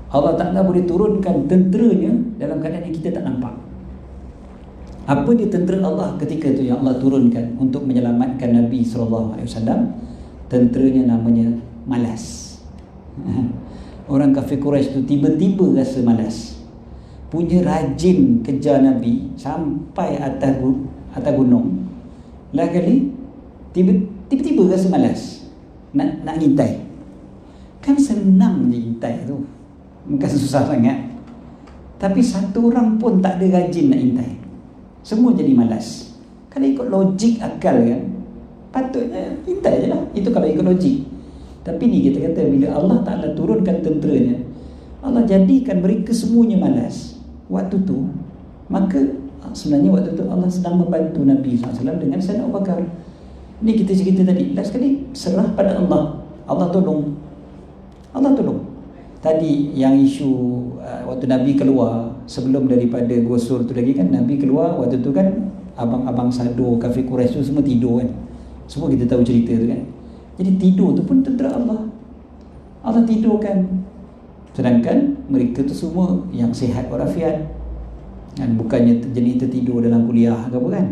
Allah Ta'ala boleh turunkan tenteranya dalam keadaan yang kita tak nampak. Apa dia tentera Allah ketika itu yang Allah turunkan untuk menyelamatkan Nabi SAW? Tenteranya namanya malas. Orang kafir Quraisy itu tiba-tiba rasa malas, punya rajin kejar Nabi sampai atas gunung. Lah kali tiba-tiba rasa malas nak ngintai. Kan senang je ngintai tu, bukan susah sangat. Tapi satu orang pun tak ada rajin nak ngintai, semua jadi malas. Kalau ikut logik akal kan, patutnya ngintai je lah. Itu kalau ikut logik. Tapi ni kita kata, bila Allah Ta'ala turunkan tenteranya, Allah jadikan mereka semuanya malas waktu tu, maka sebenarnya waktu tu Allah sedang membantu Nabi SAW dengan Sayyidina Abu Bakar. Ni kita cerita tadi, last kali serah pada Allah, Allah tolong. Allah tolong. Tadi yang isu waktu Nabi keluar, sebelum daripada gosur tu lagi kan, Nabi keluar waktu tu kan, abang-abang sado kafir Quraisy tu semua tidur kan. Semua kita tahu cerita tu kan. Jadi tidur tu pun tentera Allah. Allah tidurkan. Sedangkan mereka tu semua yang sihat walafiat, kan, bukannya jenis tertidur dalam kuliah ke apa kan.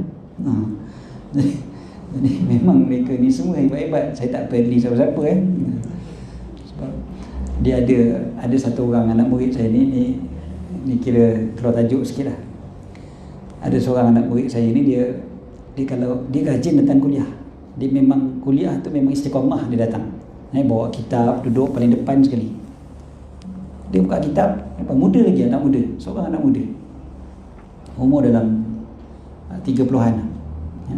Jadi memang mereka ni semua hebat-hebat. Saya tak peduli siapa-siapa kan. Sebab dia ada satu orang anak murid saya ni kira keluar tajuk sikit lah. Ada seorang anak murid saya ni, dia kalau dia rajin datang kuliah. Dia memang kuliah tu memang istiqamah dia datang. Bawa kitab, duduk paling depan sekali. Dia buka kitab, muda lagi, anak muda, seorang anak muda, umur dalam 30-an. Ya.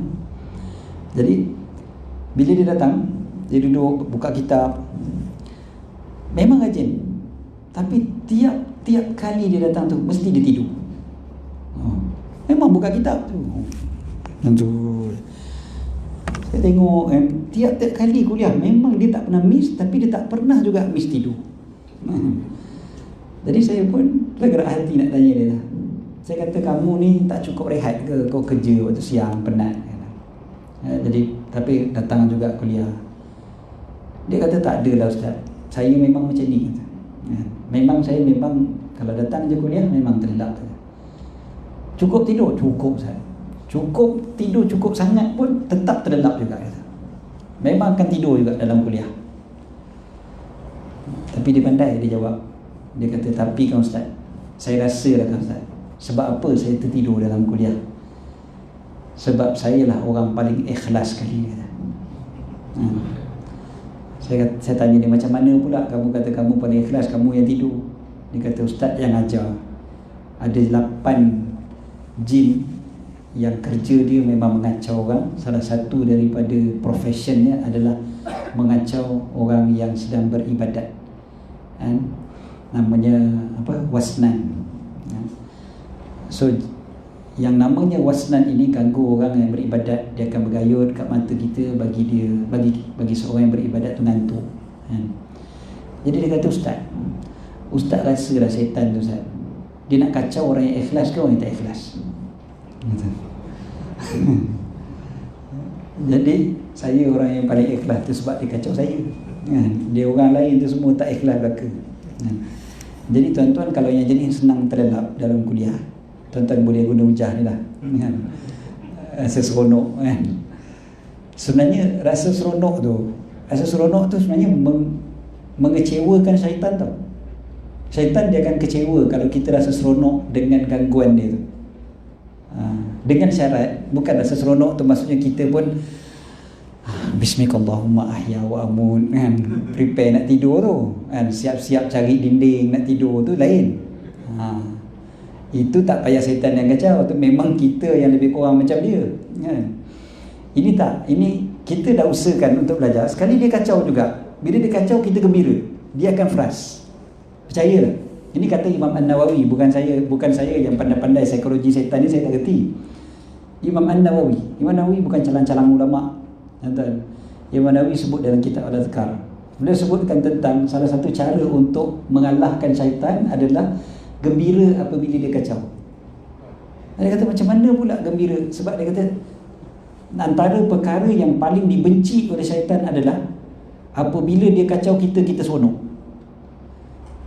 Jadi bila dia datang, dia duduk buka kitab, memang rajin. Tapi tiap kali dia datang tu mesti dia tidur. Memang buka kitab tu. Saya tengok kan, tiap-tiap kali kuliah memang dia tak pernah miss, tapi dia tak pernah juga miss tidur. Jadi saya pun tergerak hati nak tanya dia lah. Saya kata, kamu ni tak cukup rehat ke? Kau kerja waktu siang penat kan? Jadi tapi datang juga kuliah. Dia kata, tak adalah Ustaz, saya memang macam ni. Memang saya kalau datang je kuliah memang terlelap. Cukup tidur? Cukup Ustaz. Cukup tidur, cukup sangat pun tetap terlelap juga. Memang akan tidur juga dalam kuliah. Tapi dia pandai, dia jawab. Dia kata, tapi kan Ustaz, saya rasa lah kan Ustaz, sebab apa saya tertidur dalam kuliah? Sebab saya lah orang paling ikhlas sekali. Saya tanya dia, macam mana pula kamu kata kamu paling ikhlas, kamu yang tidur? Dia kata, Ustaz yang ajar, ada 8 jin yang kerja dia memang mengacau orang. Salah satu daripada profesionnya adalah mengacau orang yang sedang beribadat, kan? Namanya apa? Wasnan. So yang namanya wasnan ini ganggu orang yang beribadat. Dia akan bergayut kat mata kita, bagi seorang yang beribadat tu ngantuk, kan? Jadi dia kata, Ustaz rasa lah syaitan tu Ustaz, dia nak kacau orang yang ikhlas ke orang yang tak ikhlas. Jadi saya orang yang paling ikhlas tu sebab dia kacau saya. Dia orang lain tu semua tak ikhlas belaka. Jadi tuan-tuan, kalau yang jenis senang terlelap dalam kuliah, tuan-tuan boleh guna hujah ni lah. Rasa seronok kan. Sebenarnya rasa seronok tu sebenarnya mengecewakan syaitan tau. Syaitan dia akan kecewa kalau kita rasa seronok dengan gangguan dia tu. Dengan syarat, bukan rasa seronok tu maksudnya kita pun Bismillahirrahmanirrahim, ahya wa amun, kan? Prepare nak tidur tu, kan? Siap-siap cari dinding nak tidur tu lain. Itu tak payah syaitan yang kacau, tu memang kita yang lebih kurang macam dia, kan? Ini tak, ini kita dah usahakan untuk belajar. Sekali dia kacau juga, bila dia kacau kita gembira, dia akan frust. Percayalah, Ini kata Imam An-Nawawi, bukan saya yang pandai-pandai psikologi setan ni, saya tak kerti. Imam An-Nawawi bukan calang-calang ulama. Tuan-tuan, Imam An-Nawawi sebut dalam kitab Al-Azkar. Beliau sebutkan tentang salah satu cara untuk mengalahkan syaitan adalah gembira apabila dia kacau. Dia kata macam mana pula gembira? Sebab dia kata antara perkara yang paling dibenci oleh syaitan adalah apabila dia kacau kita, kita seronok.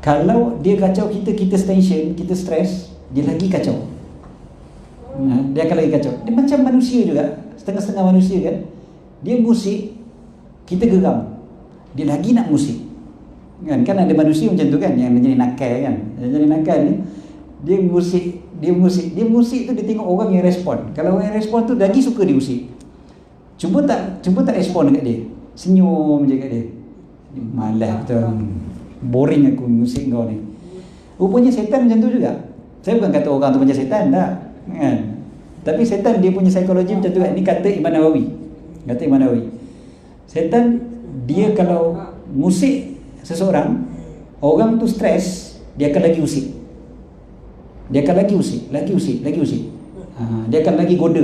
Kalau dia kacau kita, kita tension, kita stres, dia lagi kacau. Dia akan lagi kacau. Dia macam manusia juga, setengah-setengah manusia kan. Dia musik, kita geram, dia lagi nak musik. Kan ada manusia macam tu kan, yang jadi nakal kan. Yang jadi nakal ni, dia musik tu dia tengok orang yang respon. Kalau orang yang respon tu lagi suka dia musik. Cuba tak respon dekat dia, senyum je kat dia. Malas betul, boring aku musik kau ni. Rupanya setan macam tu juga. Saya bukan kata orang tu macam setan, tak kan? Tapi setan dia punya psikologi macam tu kan. Ini kata Imam Nawawi. Setan dia kalau musik seseorang, orang tu stres, dia akan lagi usik. Dia akan lagi usik. Dia akan lagi goda.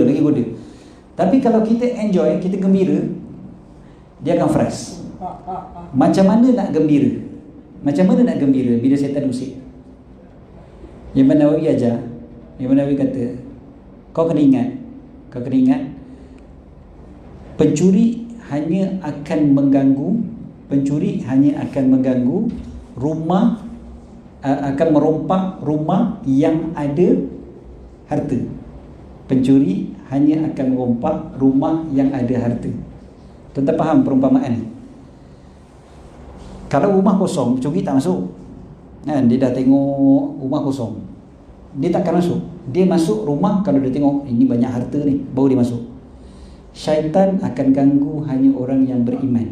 Tapi kalau kita enjoy, kita gembira, dia akan fresh. Macam mana nak gembira bila setan usik? Imam Nawawi ajar. Imam Nawawi kata, kau kena ingat, pencuri hanya akan mengganggu rumah, akan merompak rumah yang ada harta. Pencuri hanya akan merompak rumah yang ada harta. Tuan-tuan faham perumpamaan ni? Kalau rumah kosong, pencuri tak masuk kan? Dia dah tengok rumah kosong, dia takkan masuk. Dia masuk rumah kalau dia tengok ini banyak harta ni, baru dia masuk. Syaitan akan ganggu hanya orang yang beriman,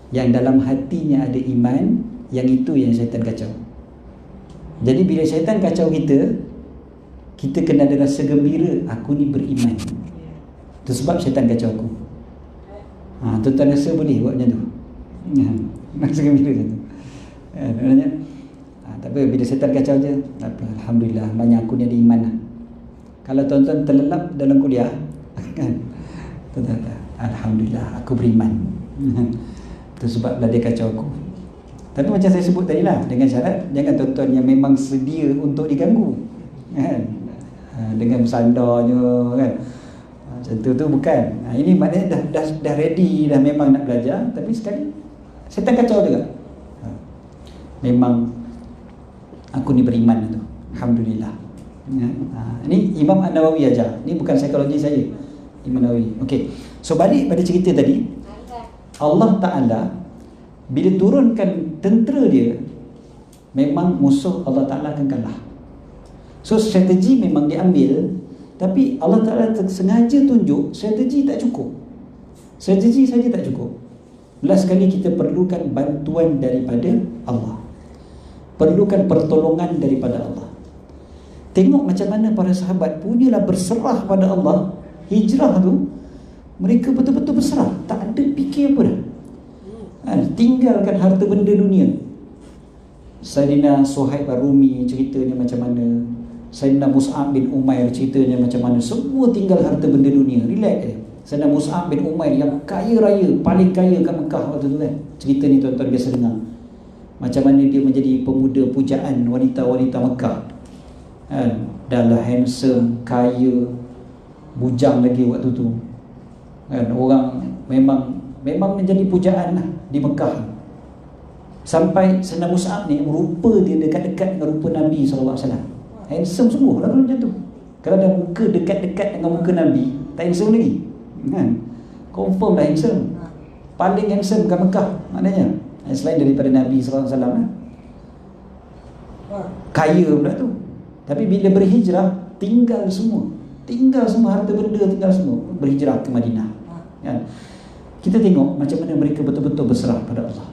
yang dalam hatinya ada iman. Yang itu yang syaitan kacau. Jadi bila syaitan kacau kita, kita kena ada rasa gembira, aku ni beriman. Itu sebab syaitan kacau aku. Tuan-tuan rasa boleh buat macam tu? Rasa gembira macam tu. Tak apa, bila syaitan kacau je, tak apa, alhamdulillah, banyak aku ni ada iman lah. Kalau tuan-tuan terlelap dalam kuliah kan, tuan-tuan, alhamdulillah aku beriman. Itu sebablah dia kacau aku. Tapi macam saya sebut tadi lah, dengan syarat jangan tuan-tuan yang memang sedia untuk diganggu kan, dengan bersandarnya kan, macam tu bukan. Ini maknanya dah ready, dah memang nak belajar, tapi sekali setan kacau juga. Memang aku ni beriman tu, alhamdulillah. Ini Imam An-Nawawi ajar. Ini bukan psikologi saya, Imam Nawawi. Okey. So balik pada cerita tadi, Allah Ta'ala bila turunkan tentera dia, memang musuh Allah Ta'ala akan kalah. So strategi memang diambil, tapi Allah Ta'ala sengaja tunjuk strategi tak cukup. Strategi saja tak cukup. Belas kali kita perlukan bantuan daripada Allah, perlukan pertolongan daripada Allah. Tengok macam mana para sahabat punyalah berserah pada Allah. Hijrah tu mereka betul-betul berserah, tak ada fikir apa dah. Tinggalkan harta benda dunia. Sayyidina Suhaib Ar-Rumi ceritanya macam mana, Sayyidina Mus'ab bin Umair ceritanya macam mana. Semua tinggal harta benda dunia, relax je. Sayyidina Mus'ab bin Umair yang kaya raya, paling kaya kat Mekah waktu tu kan. Cerita ni tuan-tuan biasa dengar, macam mana dia menjadi pemuda pujaan wanita-wanita Mekah kan. Dah lah handsome, kaya, bujang lagi waktu tu kan. Orang memang menjadi pujaan lah di Mekah. Sampai Sayyidina Mus'ab ni rupa dia dekat-dekat dengan rupa Nabi SAW. Handsome sungguh lah macam tu. Kalau dah muka dekat-dekat dengan muka Nabi, tak handsome lagi kan? Confirm dah handsome. Paling handsome kat Mekah maknanya, selain daripada Nabi SAW lah. Kaya pula tu. Tapi bila berhijrah, tinggal semua harta benda, tinggal semua, berhijrah ke Madinah kan? Kita tengok macam mana mereka betul-betul berserah pada Allah,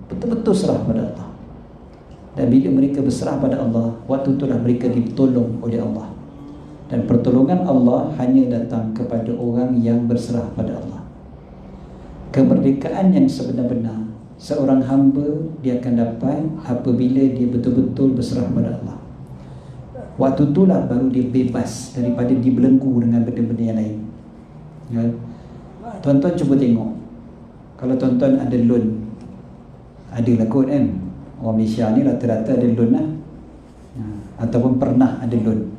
betul-betul serah pada Allah. Dan bila mereka berserah pada Allah, waktu itulah mereka ditolong oleh Allah. Dan pertolongan Allah hanya datang kepada orang yang berserah pada Allah. Kemerdekaan yang sebenar-benar seorang hamba dia akan dapat apabila dia betul-betul berserah pada Allah. Waktu itulah baru dia bebas daripada dibelenggu dengan benda-benda yang lain. Ya. Tuan-tuan cuba tengok, kalau tuan-tuan ada loan, ada lah kot kan, orang Malaysia ni rata-rata ada loan lah, ataupun pernah ada loan.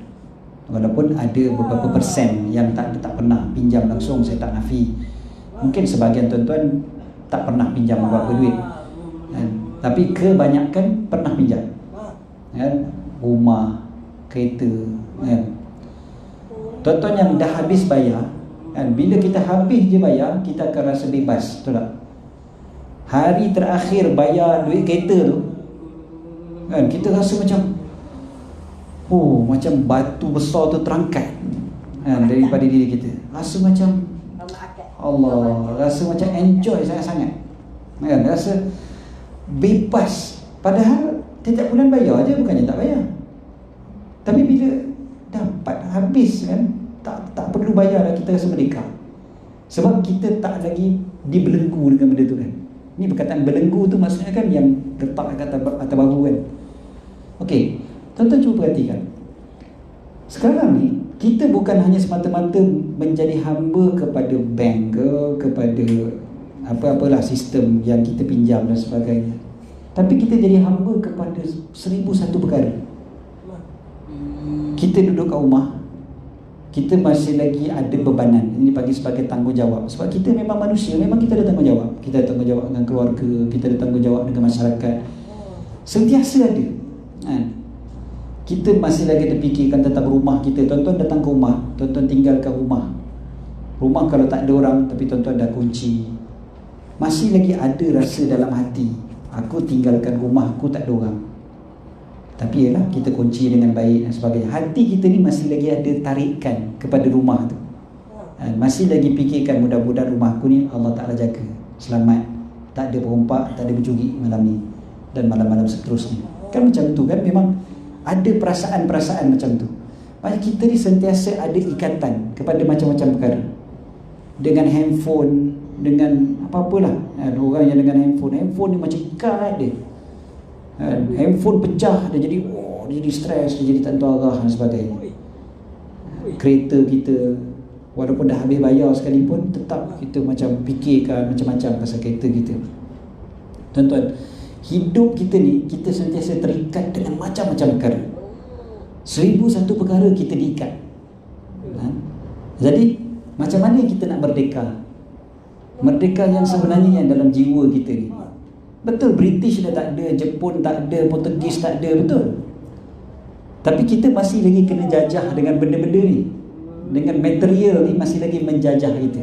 Walaupun ada beberapa persen yang tak pernah pinjam langsung, saya tak nafi. Mungkin sebahagian tuan-tuan tak pernah pinjam apa-apa duit, kan? Tapi kebanyakan pernah pinjam, kan? Rumah, kereta, kan? Tuan-tuan yang dah habis bayar, kan? Bila kita habis je bayar, kita akan rasa bebas, betul tak? Hari terakhir bayar duit kereta tu, kan, kita rasa macam macam batu besar tu terangkat, kan, daripada diri kita. Rasa macam Allah, rasa macam enjoy sangat-sangat, kan, rasa bebas. Padahal tiap bulan bayar je, bukannya tak bayar. Tapi bila dapat habis, kan, tak perlu bayar dah, kita rasa merdeka. Sebab kita tak lagi dibelenggu dengan benda tu, kan. Ni perkataan belenggu tu maksudnya kan yang letak kat atas bahu, kan. Okey, tuan-tuan cuba perhatikan. Sekarang ni kita bukan hanya semata-mata menjadi hamba kepada bank ke, kepada apa-apalah sistem yang kita pinjam dan sebagainya, tapi kita jadi hamba kepada 1001 perkara. Kita duduk kat rumah, kita masih lagi ada bebanan. Ini bagi sebagai tanggungjawab. Sebab kita memang manusia, memang kita ada tanggungjawab. Kita ada tanggungjawab dengan keluarga, kita ada tanggungjawab dengan masyarakat. Sentiasa ada, kan? Kita masih lagi terfikirkan tentang rumah kita. Tuan-tuan datang ke rumah, tuan-tuan tinggalkan rumah. Rumah kalau tak ada orang, tapi tuan-tuan dah kunci, masih lagi ada rasa dalam hati, aku tinggalkan rumah, aku tak ada orang. Tapi ialah kita kunci dengan baik dan sebagainya. Hati kita ni masih lagi ada tarikan kepada rumah tu, masih lagi fikirkan mudah-mudahan rumah aku ni Allah Ta'ala jaga selamat, tak ada perompak, tak ada pencuri malam ni dan malam-malam seterusnya. Kan macam tu, kan, memang ada perasaan-perasaan macam tu. Maksudnya kita ni sentiasa ada ikatan kepada macam-macam perkara. Dengan handphone, dengan apa-apalah, orang yang dengan handphone ni macam ikat dia. Handphone pecah, dia jadi dia jadi stres, dia jadi tak tahu arah dan sebagainya. Kereta kita, walaupun dah habis bayar sekalipun, tetap kita macam fikirkan macam-macam pasal kereta kita. Tuan-tuan, hidup kita ni, kita sentiasa terikat dengan macam-macam perkara. 1001 perkara kita diikat. Jadi macam mana kita nak merdeka? Merdeka yang sebenarnya yang dalam jiwa kita ni. Betul, British dah tak ada, Jepun tak ada, Portugis tak ada, betul. Tapi kita masih lagi kena jajah dengan benda-benda ni. Dengan material ni masih lagi menjajah kita,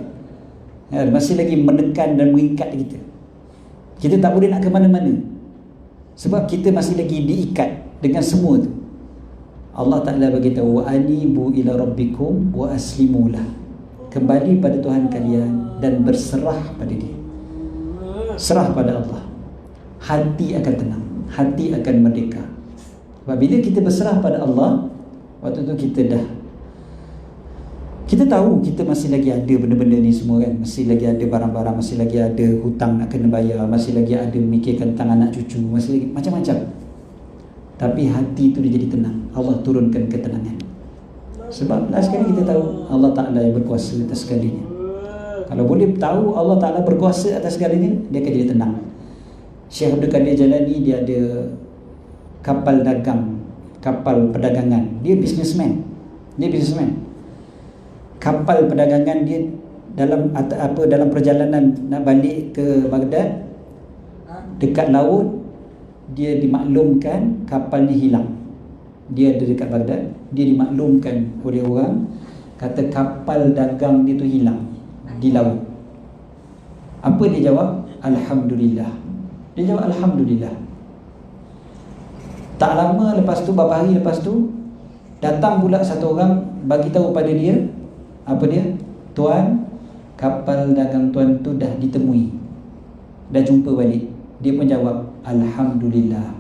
masih lagi menekan dan mengikat kita. Kita tak boleh nak ke mana-mana, sebab kita masih lagi diikat dengan semua tu. Allah Ta'ala beritahu, wa anibu ila rabbikum wa aslimulah, kembali pada Tuhan kalian dan berserah pada Dia. Serah pada Allah, hati akan tenang, hati akan merdeka. Sebab bila kita berserah pada Allah, waktu tu kita tahu kita masih lagi ada benda-benda ni semua, kan. Masih lagi ada barang-barang, masih lagi ada hutang nak kena bayar, masih lagi ada memikirkan tentang anak cucu, masih lagi macam-macam. Tapi hati tu dia jadi tenang. Allah turunkan ketenangan. Sebab last sekali kita tahu Allah Ta'ala yang berkuasa atas segalanya. Kalau boleh tahu Allah Ta'ala berkuasa atas segalanya, dia akan jadi tenang. Syekh Abdul Qadir Jalani, dia ada kapal dagang, kapal perdagangan. Dia businessman. Kapal perdagangan dia dalam perjalanan nak balik ke Baghdad, dekat laut dia dimaklumkan kapal ni hilang. Dia ada dekat Baghdad, dia dimaklumkan oleh orang, kata kapal dagang dia tu hilang di laut. Apa dia jawab? Alhamdulillah. Dia jawab Alhamdulillah. Tak lama lepas tu, beberapa hari lepas tu, datang pula satu orang bagi tahu pada dia, apa dia? Tuan, kapal dagang tuan tu dah ditemui, dah jumpa balik. Dia pun jawab Alhamdulillah.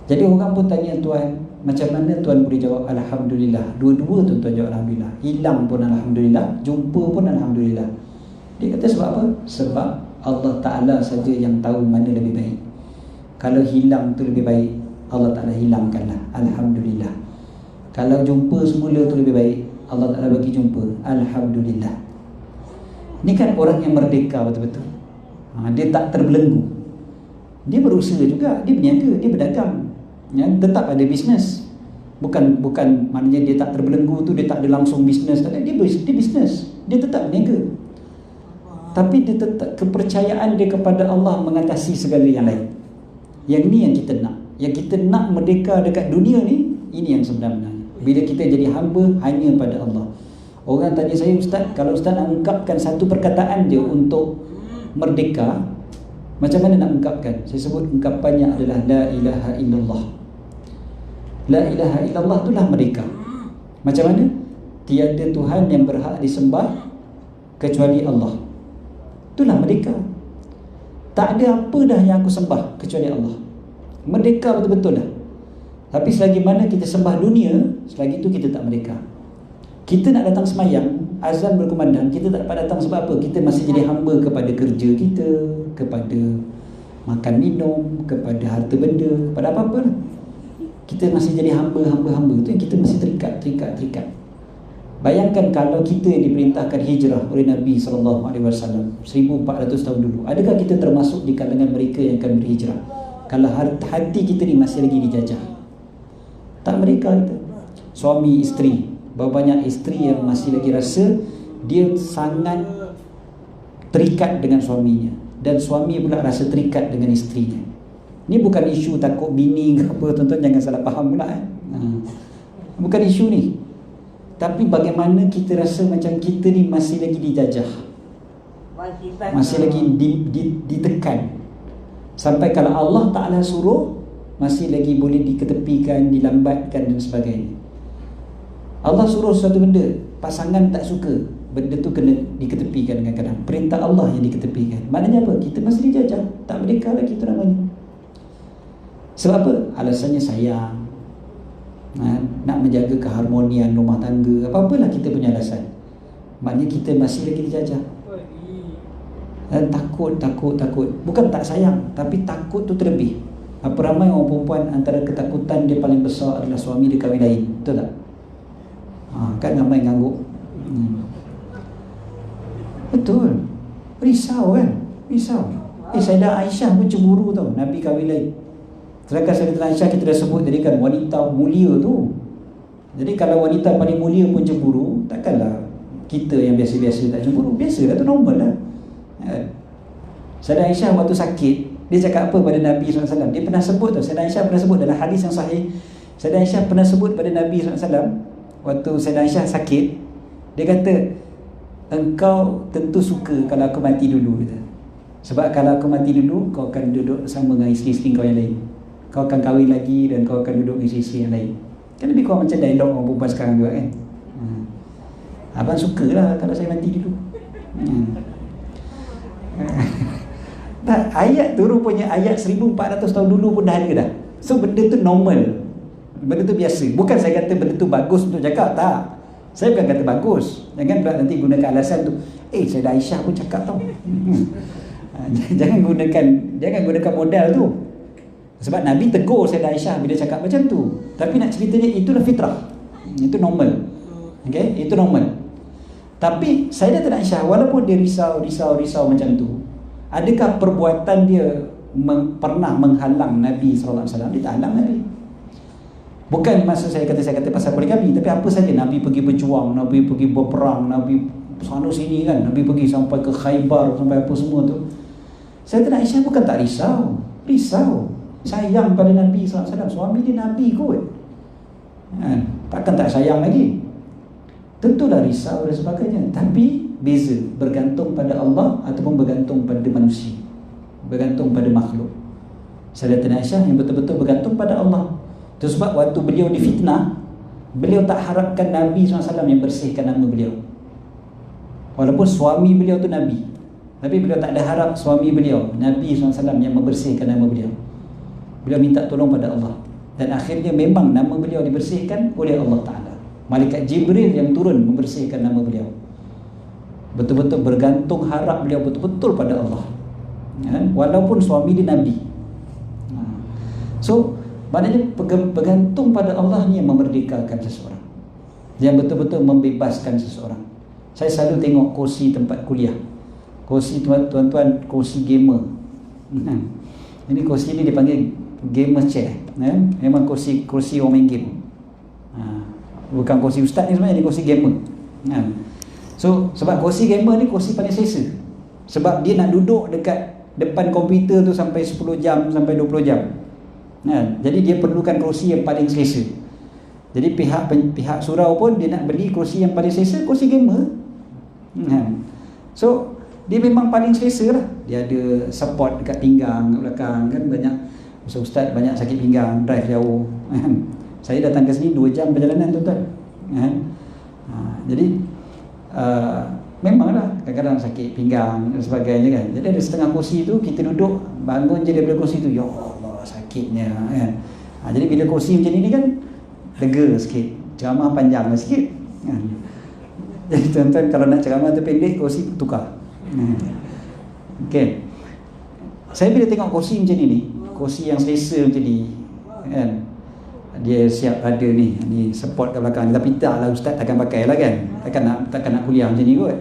Jadi orang pun tanya tuan, macam mana tuan boleh jawab Alhamdulillah? Dua-dua tuan jawab Alhamdulillah. Hilang pun Alhamdulillah, jumpa pun Alhamdulillah. Dia kata sebab apa? Sebab Allah Ta'ala saja yang tahu mana lebih baik. Kalau hilang tu lebih baik, Allah Ta'ala hilangkanlah, Alhamdulillah. Kalau jumpa semula tu lebih baik, Allah Ta'ala bagi jumpa, Alhamdulillah. Ni kan orang yang merdeka betul-betul. Dia tak terbelenggu. Dia berusaha juga, dia berniaga, dia berdagang, ya, tetap ada bisnes. Bukan maknanya dia tak terbelenggu tu dia tak ada langsung bisnes, tak ada. Dia bisnes, dia tetap berniaga. Tapi dia tetap, kepercayaan dia kepada Allah mengatasi segala yang lain. Yang ni yang kita nak. Yang kita nak merdeka dekat dunia ni, ini yang sebenarnya. Bila kita jadi hamba hanya pada Allah. Orang tanya saya, Ustaz, kalau Ustaz nak ungkapkan satu perkataan je untuk merdeka, macam mana nak ungkapkan? Saya sebut ungkapannya adalah La ilaha illallah. La ilaha illallah itulah merdeka. Macam mana? Tiada Tuhan yang berhak disembah kecuali Allah. Itulah merdeka. Tak ada apa dah yang aku sembah kecuali Allah. Merdeka betul-betul dah. Tapi selagi mana kita sembah dunia, selagi itu kita tak merdeka. Kita nak datang semayang, azan berkumandang, kita tak dapat datang sebab apa? Kita masih jadi hamba kepada kerja kita, kepada makan minum, kepada harta benda, kepada apa-apa lah. Kita masih jadi hamba. Itu yang kita masih terikat. Bayangkan kalau kita yang diperintahkan hijrah oleh Nabi SAW 1400 tahun dulu, adakah kita termasuk di kalangan mereka yang akan berhijrah? Kalau hati kita ni masih lagi dijajah, tak merdeka kita. Suami isteri, berapa banyak isteri yang masih lagi rasa dia sangat terikat dengan suaminya, dan suami pula rasa terikat dengan isterinya. Ni bukan isu takut bini ke apa, tuan-tuan jangan salah faham pula bukan isu ni. Tapi bagaimana kita rasa macam kita ni masih lagi dijajah, masih lagi ditekan. Sampai kalau Allah Ta'ala suruh, masih lagi boleh diketepikan, dilambatkan dan sebagainya. Allah suruh suatu benda, pasangan tak suka, benda tu kena diketepikan kadang-kadang. Perintah Allah yang diketepikan. Maknanya apa? Kita masih dijajah, tak merdeka lagi, itu namanya. Sebab apa? Alasannya sayang, nak menjaga keharmonian rumah tangga, apa-apalah kita punya alasan. Maknanya kita masih lagi dijajah. Dan takut. Bukan tak sayang, tapi takut tu terlebih. Apa ramai orang perempuan antara ketakutan dia paling besar adalah suami dia kahwin lain. Betul tak? Kan ramai ngangguk. Betul. Risau kan? Sayyidah Aisyah pun cemburu tau, Nabi kahwin lain. Sedangkan Sayyidah Aisyah kita dah sebut tadi kan, wanita mulia tu. Jadi kalau wanita paling mulia pun cemburu, takkanlah kita yang biasa-biasa tak cemburu? Biasa lah, tu normal lah. Sayyidah Aisyah waktu sakit, dia cakap apa pada Nabi SAW? Dia pernah sebut tau, Sayyidah Aisyah pernah sebut dalam hadis yang sahih. Sayyidah Aisyah pernah sebut pada Nabi SAW, waktu Sayyidah Aisyah sakit, dia kata, engkau tentu suka kalau aku mati dulu, kata. Sebab kalau aku mati dulu, kau akan duduk sama dengan isteri-isteri kau yang lain. Kau akan kahwin lagi dan kau akan duduk dengan isteri-isteri yang lain. Kan lebih kurang macam dialog orang perempuan sekarang juga kan. Abang sukalah kalau saya mati dulu. Tak, ayat tu rupanya ayat 1400 tahun dulu pun dah ada dah. So benda tu normal, benda tu biasa. Bukan saya kata benda tu bagus untuk cakap, tak. Saya bukan kata bagus. Jangan pula nanti gunakan alasan tu. Sayyidah Aisyah pun cakap tau. Jangan gunakan modal tu. Sebab Nabi tegur Sayyidah Aisyah bila cakap macam tu. Tapi nak ceritanya itulah fitrah. Itu normal. Okay? Itu normal. Tapi Sayyidah Aisyah walaupun dia risau macam tu, adakah perbuatan dia pernah menghalang Nabi SAW? Dia tak halang Nabi. Bukan masa saya kata pasal poligami, tapi apa saja Nabi pergi berjuang, Nabi pergi berperang, Nabi sana sini kan, Nabi pergi sampai ke Khaybar, sampai apa semua tu. Sayyidah Aisyah bukan tak risau, sayang pada Nabi SAW. Suami dia Nabi kot, takkan tak sayang lagi? Tentulah risau dan sebagainya. Tapi beza, bergantung pada Allah ataupun bergantung pada manusia, bergantung pada makhluk. Sayyidatina Aisyah yang betul-betul bergantung pada Allah. Itu sebab waktu beliau difitnah, beliau tak harapkan Nabi SAW yang bersihkan nama beliau. Walaupun suami beliau tu Nabi, tapi beliau tak ada harap suami beliau, Nabi SAW, yang membersihkan nama beliau. Beliau minta tolong pada Allah. Dan akhirnya memang nama beliau dibersihkan oleh Allah Ta'ala. Malaikat Jibril yang turun membersihkan nama beliau. Betul-betul bergantung harap beliau betul-betul pada Allah. walaupun suami dia Nabi. So maknanya bergantung pada Allah ni yang memerdekakan seseorang, yang betul-betul membebaskan seseorang. Saya selalu tengok kursi tempat kuliah, kursi tuan-tuan, kursi gamer. Ini kursi ni dipanggil gamer chair, memang kursi orang main game. Bukan kursi ustaz ni, sebenarnya ni kursi gamer. So sebab kursi gamer ni kursi paling selesa, sebab dia nak duduk dekat depan komputer tu sampai 10 jam sampai 20 jam. Jadi dia perlukan kursi yang paling selesa. Jadi pihak surau pun dia nak beli kursi yang paling selesa, kursi gamer. So dia memang paling selesa lah. Dia ada support dekat pinggang, kat belakang kan. Banyak ustaz banyak sakit pinggang, drive jauh. Saya datang ke sini 2 jam perjalanan tuan-tuan. Jadi memanglah kadang-kadang sakit pinggang dan sebagainya kan. Jadi ada setengah kursi tu kita duduk, bangun je daripada kursi tu, ya Allah sakitnya kan. Jadi bila kursi macam ni kan lega sikit, ceramah panjang sikit kan. Jadi tuan-tuan kalau nak ceramah tu pendek, kursi tukar. Okay. Saya bila tengok kursi macam ni, kursi yang selesa macam ni kan, dia siap ada ni support kat belakang. Tapi taklah ustaz takkan pakai lah kan, takkan nak kuliah macam ni kot.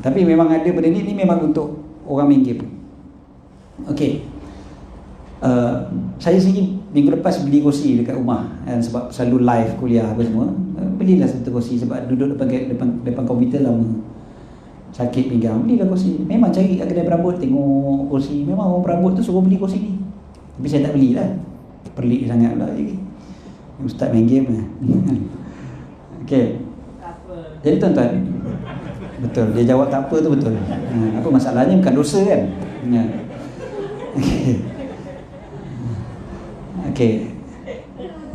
Tapi memang ada benda ni memang untuk orang main game. Okey. Saya sendiri minggu lepas beli kursi dekat rumah kan, sebab selalu live kuliah apa semua. Belilah satu kursi sebab duduk depan komputer lama, sakit pinggang. Belilah kursi. Memang cari kat kedai perabot, tengok kursi, memang orang perabot tu suruh beli kursi ni. Tapi saya tak belilah. Pelik sangat pula lagi. Ustaz main game lah. Okey. Jadi tuan-tuan, betul, dia jawab tak apa tu betul. Apa masalahnya, bukan dosa kan? Okey. Okey.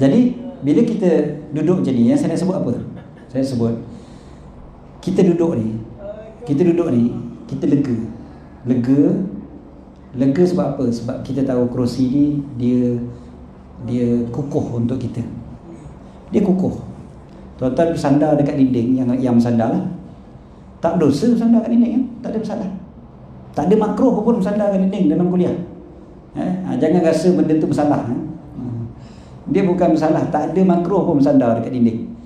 Jadi bila kita duduk macam ni, yang saya nak sebut apa? Saya sebut kita duduk ni, kita lega. Lega sebab apa? Sebab kita tahu kerusi ni dia kukuh untuk kita. Dia kukuh. Tuan-tuan bersandar dekat dinding, yang bersandar lah. Tak dosa bersandar kat dinding kan? Tak ada masalah. Tak ada makruh pun bersandar kat dinding dalam kuliah. Jangan rasa benda tu bersalah. Dia bukan bersalah. Tak ada makruh pun bersandar dekat dinding.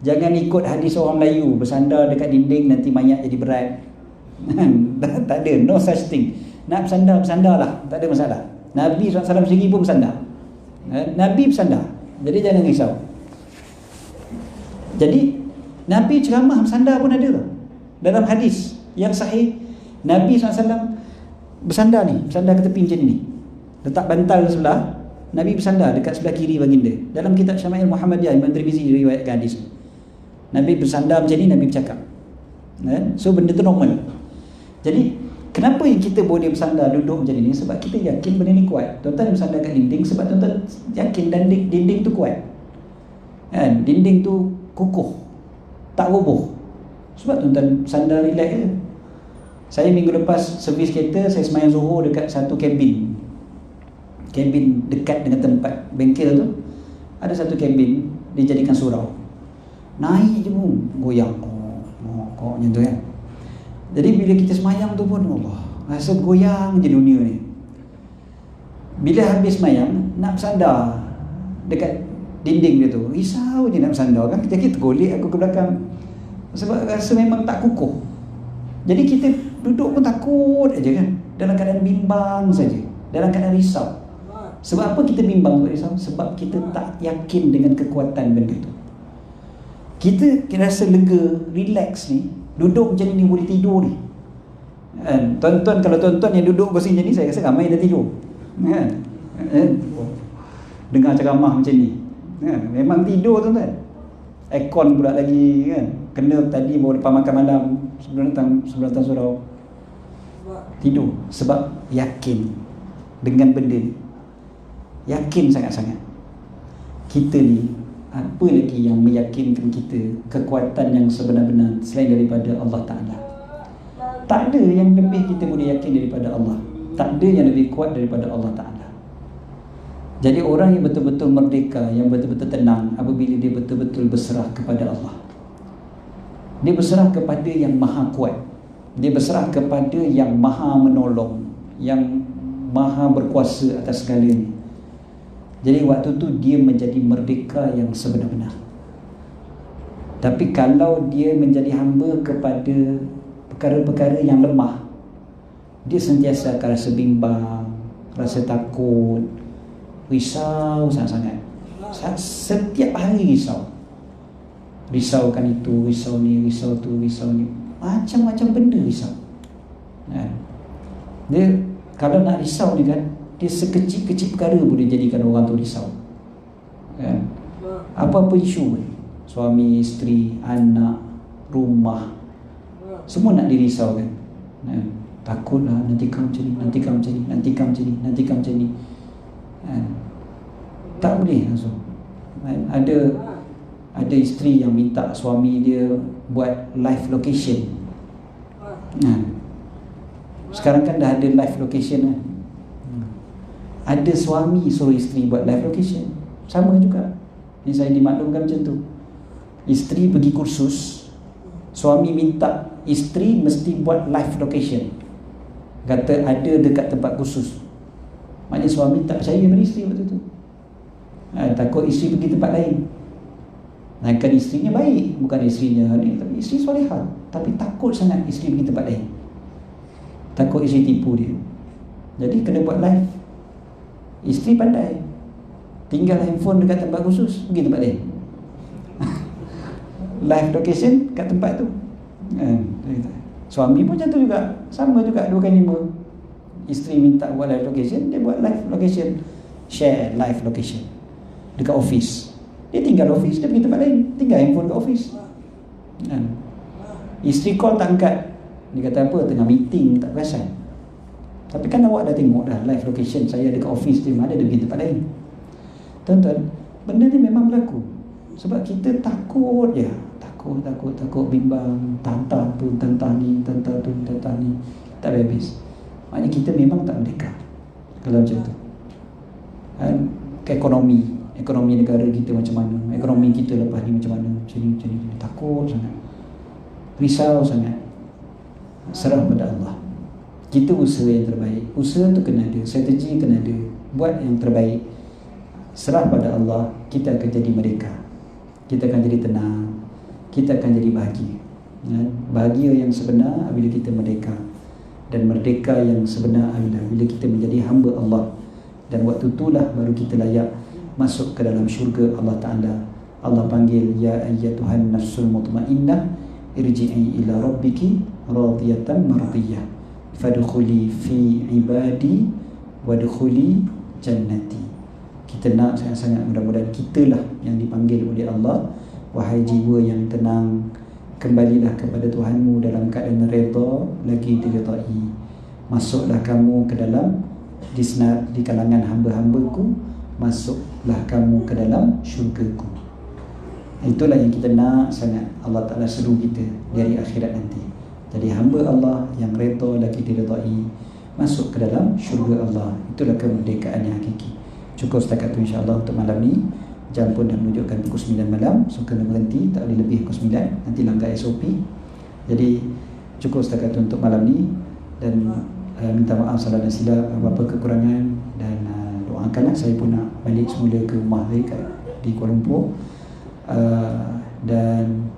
Jangan ikut hadis orang Melayu, bersandar dekat dinding nanti mayat jadi berat. Tak ada, no such thing. Nak bersandar lah, tak ada masalah. Nabi SAW sendiri pun bersandar. Nabi bersandar. Jadi jangan risau. Jadi Nabi ceramah bersandar pun ada. Dalam hadis yang sahih, Nabi SAW bersandar ke tepi macam ni. Letak bantal sebelah, Nabi bersandar dekat sebelah kiri baginda. Dalam kitab Syama'il Muhammadiyah, Imam Tirmizi riwayatkan hadis. Nabi bersandar macam ni, Nabi bercakap. So benda tu normal. Jadi kenapa yang kita boleh bersandar duduk macam ni? Sebab kita yakin benda ni kuat. Tuan-tuan bersandar kat dinding sebab tuan-tuan yakin dinding tu kuat. Dinding tu kukuh, tak roboh. Sebab tuan-tuan bersandar relax je. Saya minggu lepas servis kereta, saya semayang Zuhur dekat satu kabin dekat dengan tempat bengkel tu. Ada satu kabin dijadikan surau. Naik je pun goyang kok macam tu kan. Jadi bila kita semayang tu pun Allah, rasa goyang je dunia ni. Bila habis semayang, nak bersandar dekat dinding dia tu, risau je nak bersandar kan. Kita tergolek aku ke belakang, sebab rasa memang tak kukuh. Jadi kita duduk pun takut aja kan, dalam keadaan bimbang saja, dalam keadaan risau. Sebab apa kita bimbang, risau? Sebab kita tak yakin dengan kekuatan benda tu. Kita rasa lega, relax ni, duduk macam ni boleh tidur ni. Tuan-tuan, kalau tuan-tuan yang duduk kursi macam ni, saya rasa ramai dah tidur. Dengar ceramah macam ni, memang tidur tuan-tuan. Aircon pula lagi kan, kena tadi baru lepas makan malam sebelum datang surau, tidur. Sebab yakin dengan benda ni, yakin sangat-sangat. Kita ni, apa lagi yang meyakinkan kita kekuatan yang sebenar-benar selain daripada Allah Ta'ala? Tak ada yang lebih kita boleh yakin daripada Allah. Tak ada yang lebih kuat daripada Allah Ta'ala. Jadi orang yang betul-betul merdeka, yang betul-betul tenang apabila dia betul-betul berserah kepada Allah. Dia berserah kepada yang maha kuat, dia berserah kepada yang maha menolong, yang maha berkuasa atas segalanya. Jadi waktu tu dia menjadi merdeka yang sebenar-benar. Tapi kalau dia menjadi hamba kepada perkara-perkara yang lemah, dia sentiasa akan rasa bimbang, rasa takut, risau sangat-sangat. Setiap hari risaukan itu, risau ni, risau tu, risau ni, macam-macam benda risau. Dia kalau nak risau ni kan, dia sekecil-kecil perkara boleh jadikan orang tu risau. Apa-apa isu, suami, isteri, anak, rumah, semua nak dirisaukan. Takutlah nanti kau macam ni, nanti kau macam ni, nanti kau macam ni, nanti kau macam ni. Tak boleh langsung. Ada isteri yang minta suami dia buat live location. Sekarang kan dah ada live location kan. Ada suami suruh isteri buat live location, sama juga. Ini saya dimaklumkan macam tu. Isteri pergi kursus, suami minta isteri mesti buat live location, kata ada dekat tempat kursus. Maknanya suami tak percaya pada isteri waktu tu. Takut isteri pergi tempat lain. Kan isterinya baik, bukan isterinya ni, tapi isteri solehah, tapi takut sangat isteri pergi tempat lain, takut isteri tipu dia. Jadi kena buat live. Isteri pandai, tinggal handphone dekat tempat khusus, pergi tempat lain. Live location kat tempat tu. Suami pun macam tu juga, sama juga 2x5. Isteri minta buat live location, dia buat live location, share live location dekat office. Dia tinggal office, dia pergi tempat lain, tinggal handphone kat office. Isteri call tak angkat, dia kata apa, tengah meeting, tak perasan. Tapi kan awak dah tengok dah live location saya dekat office dia, mana dia pergi tempat lain. Tuan-tuan, benda ni memang berlaku sebab kita takut je, takut bimbang, tantang tu, tantang ni, tantang tu, tantang ni, tak habis. Maknanya kita memang tak merdeka kalau macam tu. Ekonomi negara kita macam mana, ekonomi kita lepas ni macam mana, macam ni, takut sangat, risau sangat. Serah pada Allah. Kita usaha yang terbaik, usaha tu kena ada, strategi kena ada, buat yang terbaik. Serah pada Allah, kita akan jadi merdeka, kita akan jadi tenang, kita akan jadi bahagia. Bahagia yang sebenar bila kita merdeka, dan merdeka yang sebenar bila kita menjadi hamba Allah. Dan waktu itulah baru kita layak masuk ke dalam syurga Allah Ta'ala. Allah panggil, ya ayyatuhan nafsul mutmainnah irji'i ila rabbiki radiyatan mardiyah fadkhuli fi ibadi wadkhuli jannati. Kita nak sangat-sangat, mudah-mudahan kitalah yang dipanggil oleh Allah. Wahai jiwa yang tenang, kembalilah kepada Tuhanmu dalam keadaan redha lagi diredai. Masuklah kamu ke dalam di kalangan hamba-hambaku, masuklah kamu ke dalam syurgaku. Itulah yang kita nak sangat. Allah Ta'ala seru kita dari akhirat nanti jadi hamba Allah yang redha lagi diredai, masuk ke dalam syurga Allah. Itulah kemerdekaan yang hakiki. Cukup setakat tu insya-Allah untuk malam ni. Jam pun dah menunjukkan pukul 9 malam, so kena berhenti, tak boleh lebih pukul 9, nanti langgar SOP. Jadi cukup setakat tu untuk malam ni. Dan minta maaf salah dan silap, apa-apa kekurangan, dan doakanlah saya pun nak balik semula ke rumah saya di Kuala Lumpur. Dan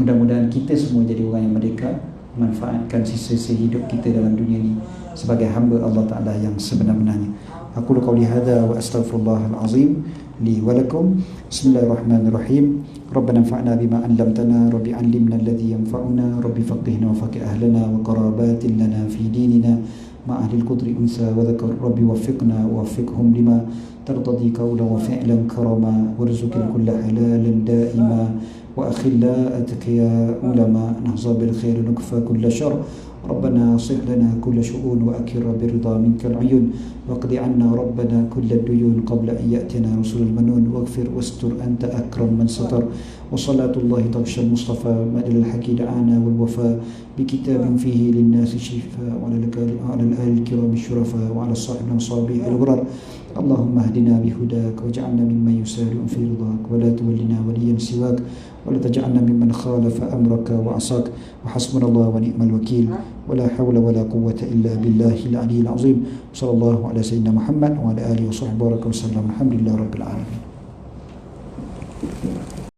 mudah-mudahan kita semua jadi orang yang merdeka, manfaatkan sisa-sisa hidup kita dalam dunia ni sebagai hamba Allah Ta'ala yang sebenar-benarnya. Aku qauli hadza wa astaghfirullahal azim li wa lakum. Bismillahirrahmanirrahim. Rabbana anfa'na bima 'allamtana, rabbi 'allimna alladhi yanfa'una, rabbi faqihna wa faqih ahlana wa qarabatin lana fi dinina ma ahli al-qudri unsa wa dhakar, rabbi waffiqna wa waffiqhum lima tartadi qawlan wa fi'lan karama warzuqna kulla halalan da'ima wa akhilla'atak ya ulama nahza bil khair nukfa kulla syarr. ربنا اصلح لنا كل شؤون وأكر برضا منك العيون واقض عنا ربنا كل الديون قبل أن يأتينا رسول المنون واغفر واستر أنت أكرم من ستر. وصلاة الله تغشى المصطفى مدى الحكي دعانا والوفاء بكتاب فيه للناس شفاء وعلى الآل الكرام الشرفاء وعلى الصاحب المصابيح الغرر. اللهم اهدنا بهداك واجعلنا ممن يسارع في رضاك ولا تولنا وليا سواك ولا تجعلنا ممن خالف أمرك وعصاك وحسبنا الله ونعم الوكيل ولا حول ولا قوة إلا بالله العلي العظيم صلى الله على سيدنا محمد وعلى آله وصحبه وسلم الحمد لله رب العالمين.